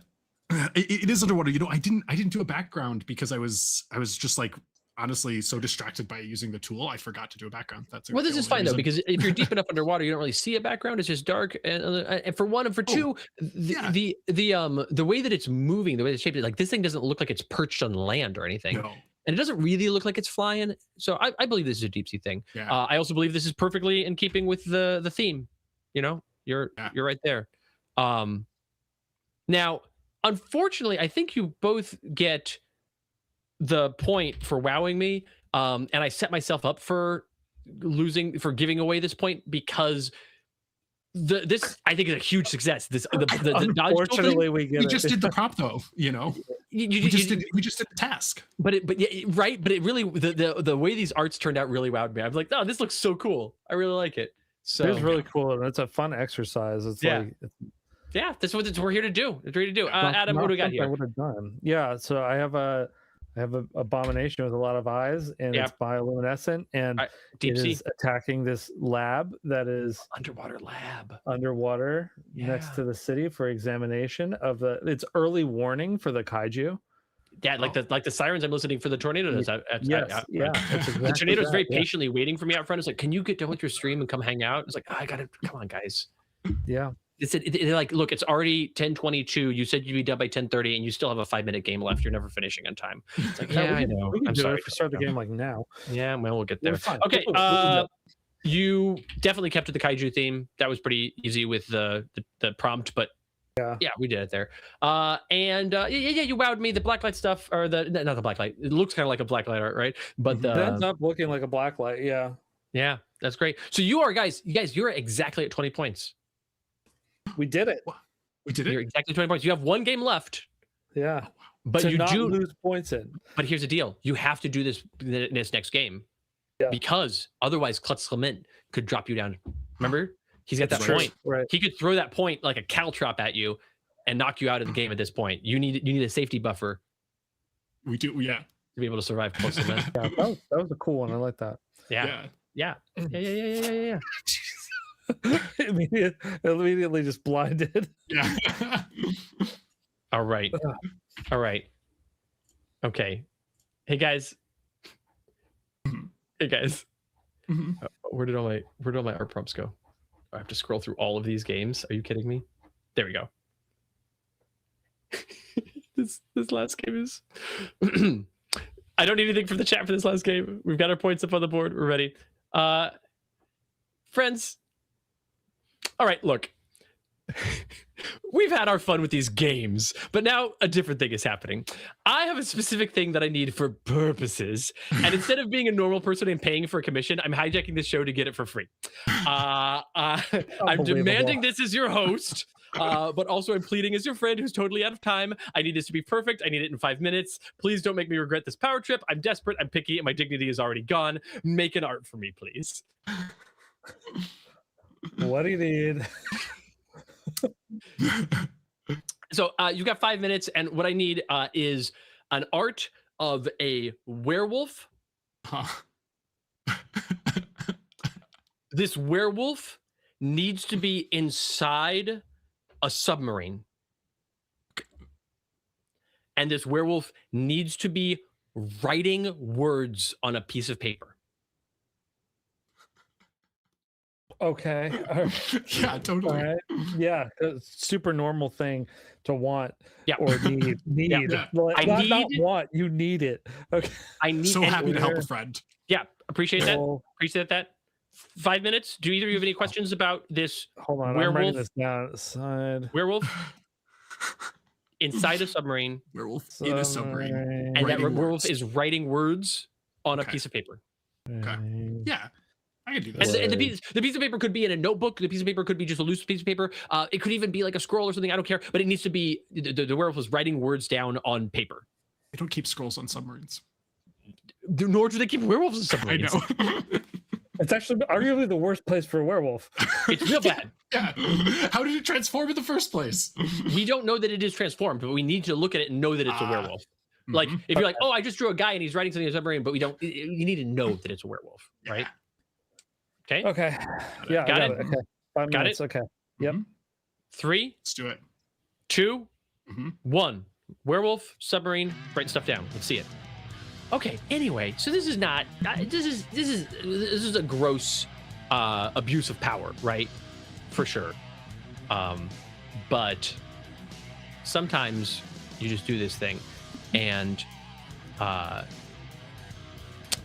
it is underwater. You know, I didn't do a background because I was just like honestly so distracted by using the tool, I forgot to do a background. Well, this is fine though, because if you're deep enough underwater, you don't really see a background. It's just dark. And for one, and for two, the way that it's moving, the way it's shaped, like this thing doesn't look like it's perched on land or anything. No. And it doesn't really look like it's flying. So I believe this is a deep sea thing. Yeah. I also believe this is perfectly in keeping with the theme. You know, you're right there. Now, unfortunately, I think you both get the point for wowing me. And I set myself up for giving away this point because this I think is a huge success. The unfortunately we just did the prop though, you know. We just did the task. But it really the way these arts turned out really wowed me. I'm like, oh, this looks so cool. I really like it. So it's really cool, and it's a fun exercise. It's that's what we're here to do. It's ready to do. Adam, what do we got here? I would have done. Yeah, so I have a abomination with a lot of eyes, and it's bioluminescent, and deep sea attacking this lab that is underwater next to the city for examination of it's early warning for the kaiju. Yeah, like the sirens I'm listening for the tornadoes. Exactly the tornado's very patiently waiting for me out front. It's like, can you get done with your stream and come hang out? It's like, I gotta come on, guys. Yeah. They're like, look, it's already 10:22. You said you'd be done by 10:30, and you still have a 5-minute game left. You're never finishing on time. It's like, I know. I'm sorry. Start the game like now. Yeah, well, we'll get there. Okay. You definitely kept to the kaiju theme. That was pretty easy with the prompt, but yeah, we did it there. You wowed me. The blacklight stuff, or not the blacklight. It looks kind of like a blacklight art, right? But it ends up looking like a blacklight. Yeah, that's great. So you're exactly at 20 points. We did it. You're exactly 20 points. You have one game left. Yeah. But you do lose points in. But here's the deal. You have to do this next game. Yeah. Because otherwise Klutz Clement could drop you down. Remember? He's got that point. Right. He could throw that point like a caltrop at you and knock you out of the game at this point. You need a safety buffer. We do, yeah. To be able to survive Klutz Clement. Yeah, that was a cool one. I like that. Yeah. Immediately just blinded. Yeah. All right. Okay. Hey guys. Where did all my art prompts go? I have to scroll through all of these games. Are you kidding me? There we go. This last game is I don't need anything from the chat for this last game. We've got our points up on the board. We're ready. Friends. All right, look. We've had our fun with these games, but now a different thing is happening. I have a specific thing that I need for purposes, and instead of being a normal person and paying for a commission, I'm hijacking this show to get it for free. I'm demanding this as your host, but also I'm pleading as your friend who's totally out of time. I need this to be perfect. I need it in 5 minutes. Please don't make me regret this power trip. I'm desperate. I'm picky, and my dignity is already gone. Make an art for me, please. What do you need? So you've got 5 minutes, and what I need is an art of a werewolf. Huh. This werewolf needs to be inside a submarine. And this werewolf needs to be writing words on a piece of paper. Okay. Yeah, totally. All right. Yeah, super normal thing to want Yeah. or need. Yeah. I Not need- want, you need it. Okay. I need So and- happy to help a friend. Yeah, appreciate that. Well, Appreciate that. 5 minutes. Do either of you have any questions about this hold on, I'm Werewolf. writing this down. Side. werewolf inside a submarine? Werewolf in a submarine. And that Writing werewolf words. is writing words on a Okay. piece of paper. Yeah, I can do And, this. the piece of paper could be in a notebook. The piece of paper could be just a loose piece of paper. It could even be like a scroll or something. I don't care. But it needs to be the werewolf is writing words down on paper. They don't keep scrolls on submarines. Nor do they keep werewolves in I submarines. know. It's actually arguably the worst place for a werewolf. It's real bad. Yeah. How did it transform in the first place? We don't know that it is transformed, but we need to look at it and know that it's a werewolf. Like Mhm. if you're like, oh, I just drew a guy and he's writing something in a submarine, but we don't. You need to know that it's a werewolf, right? Okay. Okay. Yeah, Got I it? got it. Okay. 5 Got minutes. Okay. Yep. Mhm. 3, Let's do it. 2, Mhm. 1. Werewolf, submarine, write stuff down. Let's see it. Okay. Anyway, so this is not. This is a gross abuse of power, right? For sure. But sometimes you just do this thing, and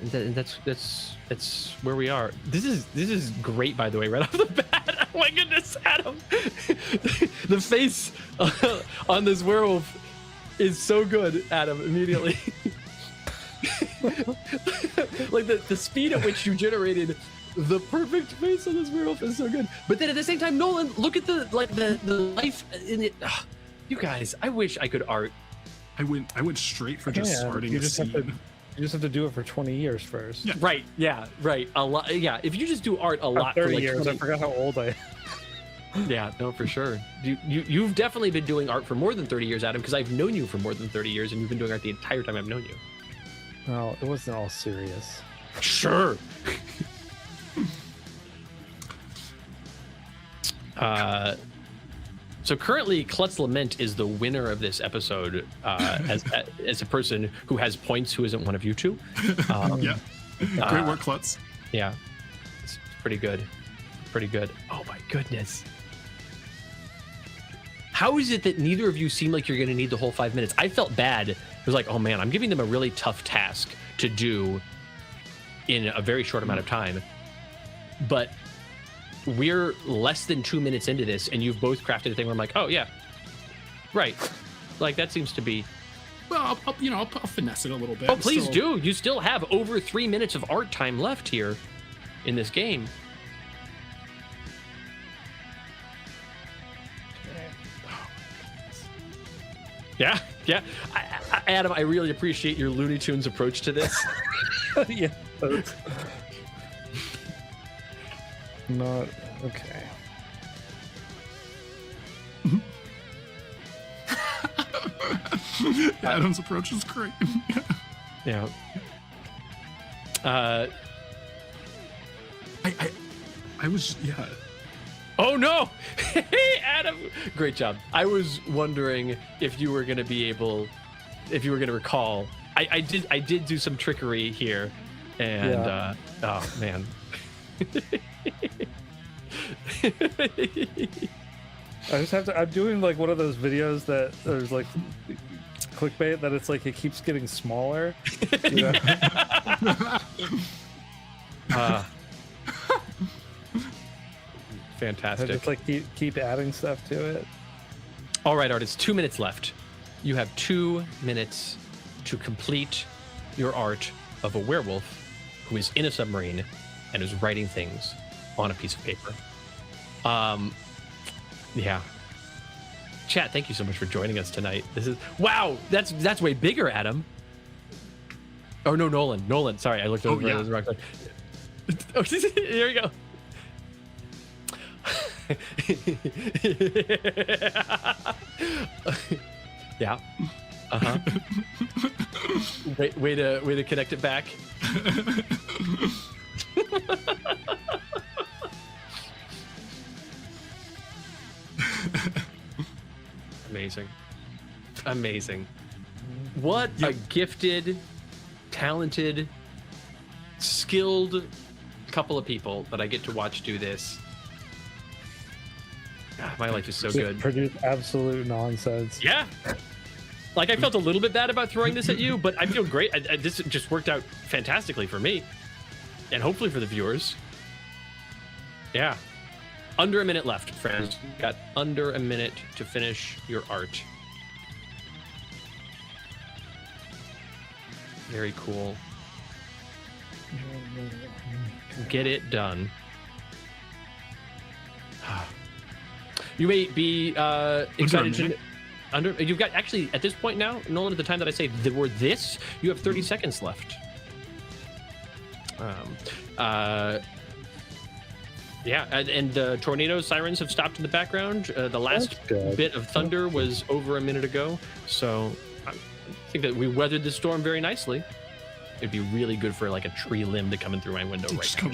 that's where we are. This is great, by the way, right off the bat. Oh my goodness, Adam! The face on this werewolf is so good, Adam. Immediately, like the speed at which you generated the perfect face on this werewolf is so good. But then at the same time, Nolan, look at the life in it. Ugh, you guys, I wish I could art. I went straight for just Yeah, starting you a just have scene. You just have to do it for 20 years first. Yeah. Right? Yeah. Right. A lot. Yeah. If you just do art a lot 30 for like years. 20 I forgot how old I am. Yeah, no, for sure. You've definitely been doing art for more than 30 years, Adam, because I've known you for more than 30 years, and you've been doing art the entire time I've known you. No, it wasn't all serious. Sure. So currently, Klutz Lament is the winner of this episode as a person who has points who isn't one of you two. Yeah. Great work, Klutz. Yeah, it's pretty good. Pretty good. Oh my goodness. How is it that neither of you seem like you're going to need the whole 5 minutes? I felt bad. It was like, oh man, I'm giving them a really tough task to do in a very short amount of time. But we're less than 2 minutes into this, and you've both crafted a thing where I'm like, oh yeah, right. Like that seems to be. Well, I'll finesse it a little bit. Oh, please Still- do. You still have over 3 minutes of art time left here in this game. Yeah, yeah. Adam, I really appreciate your Looney Tunes approach to this. Yeah. that's- Not okay. Adam's approach is great. Yeah. I was, yeah. Oh no! Hey, Adam! Great job. I was wondering if you were gonna be able, if you were gonna recall. I did do some trickery here, and Yeah. oh man. I just have to. I'm doing like one of those videos that there's like clickbait that it's like it keeps getting smaller. You know? Uh, I fantastic. just like keep adding stuff to it. All right, artists, 2 minutes left. You have 2 minutes to complete your art of a werewolf who is in a submarine and is writing things on a piece of paper. Yeah. Chat, thank you so much for joining us tonight. This is wow. That's way bigger, Adam. Oh no, Nolan. Sorry, I looked over. yeah. It was the wrong side. Oh, there you go. Yeah. Uh-huh. Way to connect it back. Amazing. Amazing. What a gifted, talented, skilled couple of people that I get to watch do this. God, my life is so good. Produce absolute nonsense. Yeah. Like, I felt a little bit bad about throwing this at you, but I feel great. This just worked out fantastically for me, and hopefully for the viewers. Yeah. Under a minute left, friends. Got under a minute to finish your art. Very cool. Get it done. You may be excited to... You've got, actually, at this point now, Nolan, at the time that I say the word this, you have 30 seconds left. Yeah, and the tornado sirens have stopped in the background. The last bit of thunder was over a minute ago, so I think that we weathered the storm very nicely. It'd be really good for like a tree limb to come in through my window right now.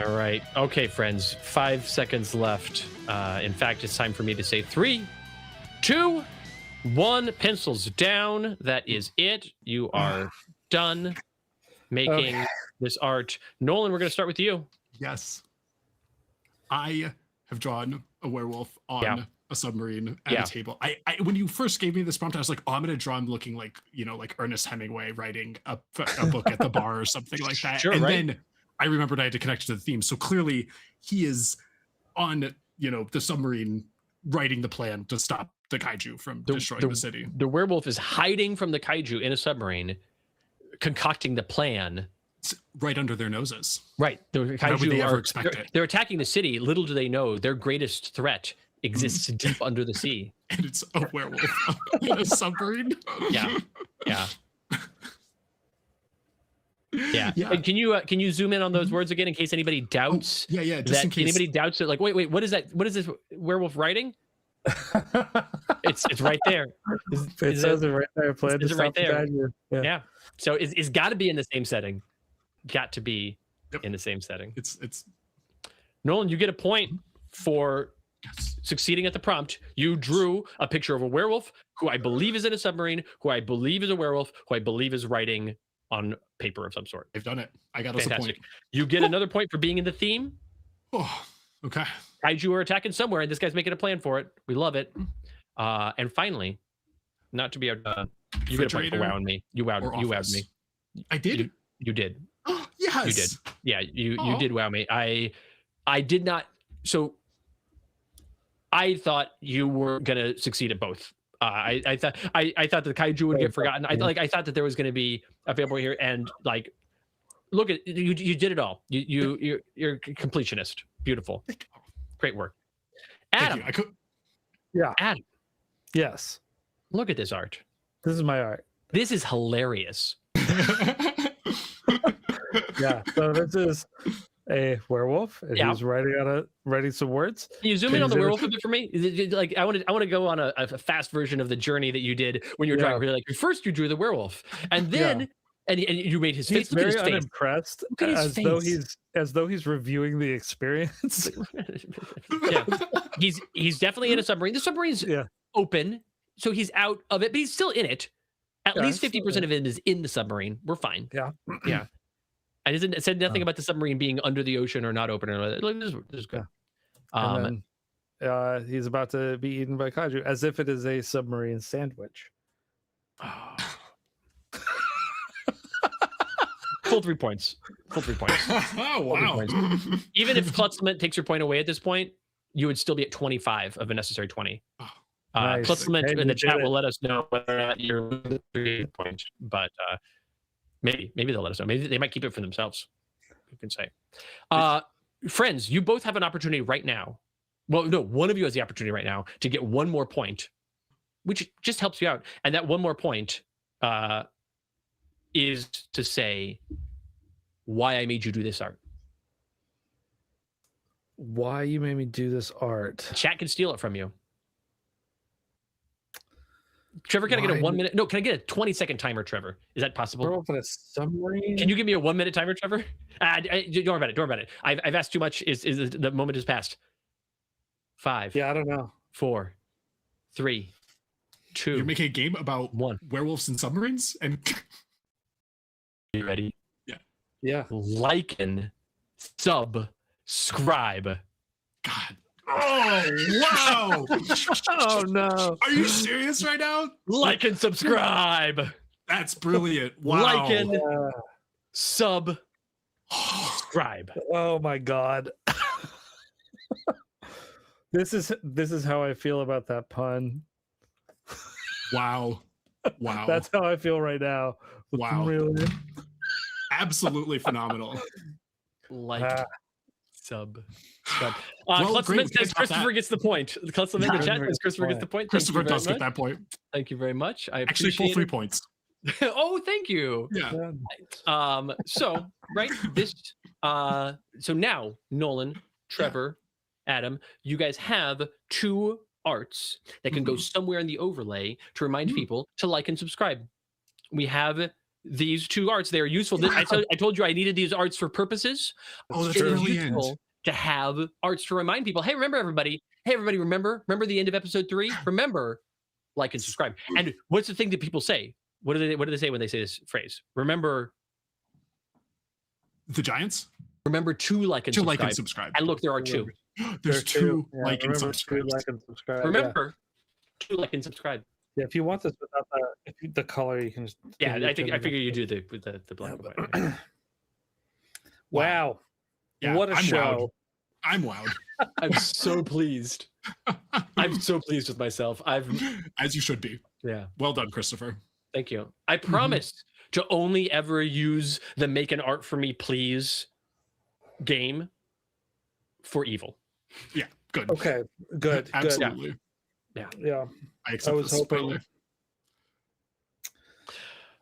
All right. Okay, friends. 5 seconds left. In fact, it's time for me to say 3, 2, 1. Pencils down. That is it. You are done making this art. Nolan, we're going to start with you. Yes. I have drawn a werewolf on a submarine at a table. I when you first gave me this prompt, I was like, oh, I'm gonna draw him looking like, you know, like Ernest Hemingway writing a book at the bar or something like that. Sure, and right? Then I remembered I had to connect it to the theme. So clearly he is on, you know, the submarine writing the plan to stop the kaiju from destroying the city. The werewolf is hiding from the kaiju in a submarine, concocting the plan. It's right under their noses. Right. The kaiju they're attacking the city. Little do they know their greatest threat exists deep under the sea. And it's a werewolf in a submarine. Yeah. And can you zoom in on those words again in case anybody doubts? Just in case anybody doubts it. Like, wait, what is that? What is this werewolf writing? It's right there. It says it right there. Is it right there? Yeah. So it's got to be in the same setting. Got to be in the same setting. It's Nolan, you get a point for succeeding at the prompt. You drew a picture of a werewolf who I believe is in a submarine, who I believe is a werewolf, who I believe is writing on paper of some sort. I've done it. I got us a point. You get another point for being in the theme. Oh, okay. Kaiju are attacking somewhere, and this guy's making a plan for it. We love it. And finally, not to be outdone, you get a point for wowing me. You wowed me. I did? You did. Oh, yes. You did. Yeah, you did wow me. I did not. So I thought you were gonna succeed at both. I thought the kaiju would get forgotten. I thought that there was gonna be a fail point here, and like, look at you did it all. You're a completionist. Beautiful, great work, Adam. Adam. Yes. Look at this art. This is my art. This is hilarious. Yeah. So this is a werewolf, and he's writing some words. Can you zoom in on the werewolf a bit for me? Like, I want to go on a fast version of the journey that you did when you were drawing. Really, like, first you drew the werewolf, and then and you made his face. He's very unimpressed, as though he's reviewing the experience. Yeah, he's definitely in a submarine. The submarine's open, so he's out of it, but he's still in it. At least 50% of it is in the submarine. We're fine. Yeah. And it said nothing about the submarine being under the ocean or not open. This is good. And then, he's about to be eaten by kaiju, as if it is a submarine sandwich. Full 3 points. Oh, wow. Even if Klutzlement takes your point away at this point, you would still be at 25 of a necessary 20. Nice. Klutzlement in the chat will let us know whether or not you're 3 points, but maybe they'll let us know. Maybe they might keep it for themselves. You can say. Friends, you both have an opportunity right now. Well, no, one of you has the opportunity right now to get one more point, which just helps you out. And that one more point is to say why I made you do this art. why you made me do this art. Chat can steal it from you. Trevor, can I get a Why? 1 minute? No, can I get a 20-second timer, Trevor? Is that possible? We're open a submarine. Can you give me a 1 minute timer, Trevor? Don't worry about it. Don't worry about it. I've asked too much. Is the moment has passed? 5. Yeah, I don't know. 4, 3, 2. You're making a game about 1. werewolves and submarines, and You ready? Yeah. Like and subscribe. God. Oh wow! Oh no. Are you serious right now? Like and subscribe. That's brilliant. Wow. Like and Uh, subscribe. oh my god. This is how I feel about that pun. Wow. Wow. That's how I feel right now. Wow. Really? Absolutely phenomenal. Like Ah. subscribe. Well, Clutch great. says Thanks about Christopher that. gets the point. Clutch in the Yeah. chat says Christopher gets the point. Thank Christopher you very does get much. that point. Thank you very much. I Actually, full appreciate 3 it. points. Oh, thank you. Yeah. So right, this so now Nolan, Trevor, Adam, you guys have 2 arts that can go somewhere in the overlay to remind people to like and subscribe. We have these 2 arts. They are useful. I told you I needed these arts for purposes. Oh, that's It is brilliant. useful to have arts to remind people, hey, remember everybody. Hey, everybody, remember the end of episode 3? Remember, like and subscribe. And what's the thing that people say? What do they say when they say this phrase? Remember The Giants? to like and To subscribe. like and subscribe. And look, there are 2. There's 2 Yeah, like and remember subscribe. to like and subscribe. Remember to like and subscribe. Yeah, if you want this without the color, you can just. Yeah, you I can- figure you do the black and white. Wow. Yeah, What a I'm show. wowed. I'm wowed. I'm so pleased. I'm so pleased with myself. As you should be. Yeah. Well done, Christopher. Thank you. I promise to only ever use the make an art for me, please game for evil. Yeah, good. Okay, good. Absolutely. Good. Yeah. I accept was this. hoping-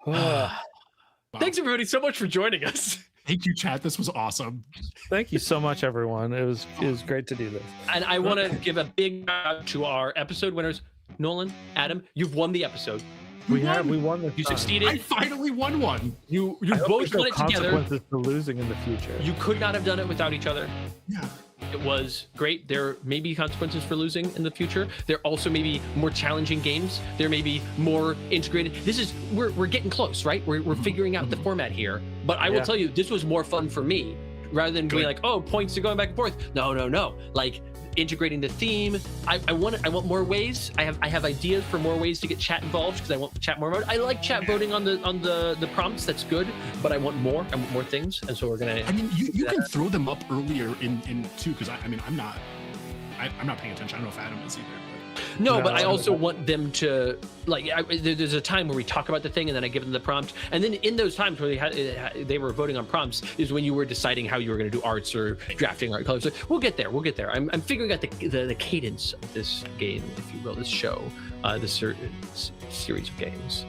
Ah, Wow. Thanks everybody so much for joining us. Thank you, chat. This was awesome. thank you so much, everyone. It was great to do this. And I want to give a big shout out to our episode winners. Nolan, Adam, you've won the episode. We won this. You time. succeeded. I finally won one. You I hope both there's no won it together. consequences to losing in the future. You could not have done it without each other. Yeah. It was great. There may be consequences for losing in the future. There also may be more challenging games. There may be more integrated. We're getting close, right? We're figuring out the format here. But I will Yeah. tell you, this was more fun for me rather than being Good. like, oh, points are going back and forth. No. Like integrating the theme. I want more ways. I have ideas for more ways to get chat involved because I want chat more. I like chat voting on the prompts. That's good. But I want more. I want more things. And so we're gonna. I mean, you can throw them up earlier in too, because I'm not paying attention. I don't know if Adam is either. No, but I No. also want them to there's a time where we talk about the thing and then I give them the prompt, and then in those times where they were voting on prompts is when you were deciding how you were going to do arts or drafting art colors. So we'll get there. I'm figuring out the cadence of this game, if you will, this show, this series of games.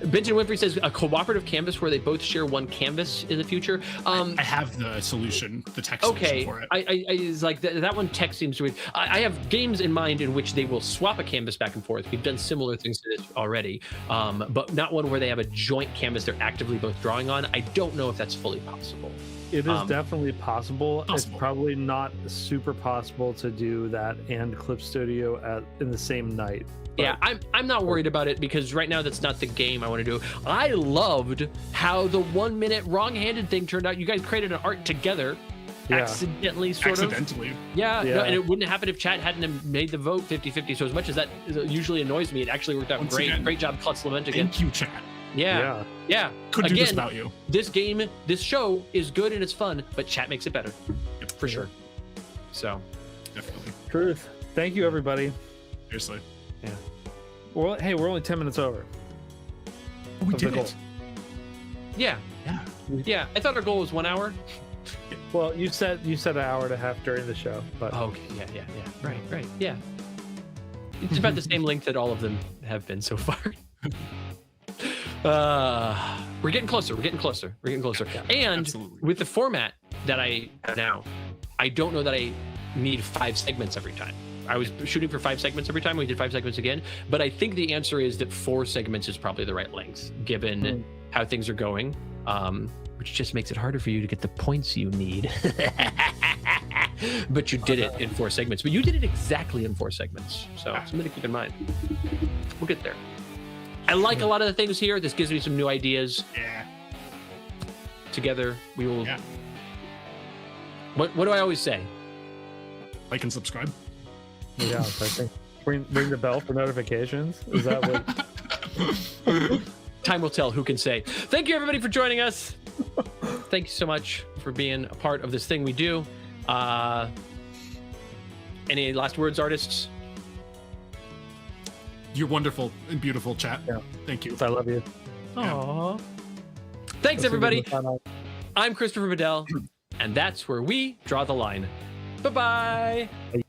Benjamin Winfrey says a cooperative canvas where they both share one canvas in the future. I have the solution, the tech solution Okay, for it. I is like that one text seems to. I have games in mind in which they will swap a canvas back and forth. We've done similar things to this already, but not one where they have a joint canvas they're actively both drawing on. I don't know if that's fully possible. It is definitely possible. It's Possible. probably not super possible to do that and Clip Studio in the same night. Yeah, I'm not worried about it because right now that's not the game I want to do. I loved how the 1 minute wrong-handed thing turned out. You guys created an art together, Yeah. accidentally, sort of. Accidentally. Yeah, Yeah. No, and it wouldn't happen if chat hadn't have made the vote 50-50. So as much as that usually annoys me, it actually worked out Once great. again, Great job, Klutz Lament again. Thank you, chat. Yeah. Couldn't do this Again, without you. this game, this show is good and it's fun, but chat makes it better Yep, for sure. So definitely. Truth. Thank you, everybody. Seriously. Well, hey, we're only 10 minutes over. Oh, we Of the did goal. it. yeah, Yeah. I thought our goal was 1 hour. Well, you said an hour and a half during the show, but Oh, okay, yeah. Right, yeah. It's about the same length that all of them have been so far. We're getting closer. And Absolutely. with the format that I have now, I don't know that I need 5 segments every time. I was shooting for 5 segments every time. We did 5 segments again, but I think the answer is that 4 segments is probably the right length given how things are going, which just makes it harder for you to get the points you need. But you did it in 4 segments. But you did it exactly in 4 segments, so something to keep in mind. We'll get there. I like a lot of the things here. This gives me some new ideas. Yeah. Together, we will. Yeah. What do I always say? Like and subscribe. Yeah, I think ring the bell for notifications. Is that what? Time will tell who can say. Thank you, everybody, for joining us. Thank you so much for being a part of this thing we do. Any last words, artists? You're wonderful and beautiful, chat. Yeah. Thank you. I love you. Aww. Thanks, everybody. I'm Christopher Bedell, and that's where we draw the line. Bye-bye. Bye.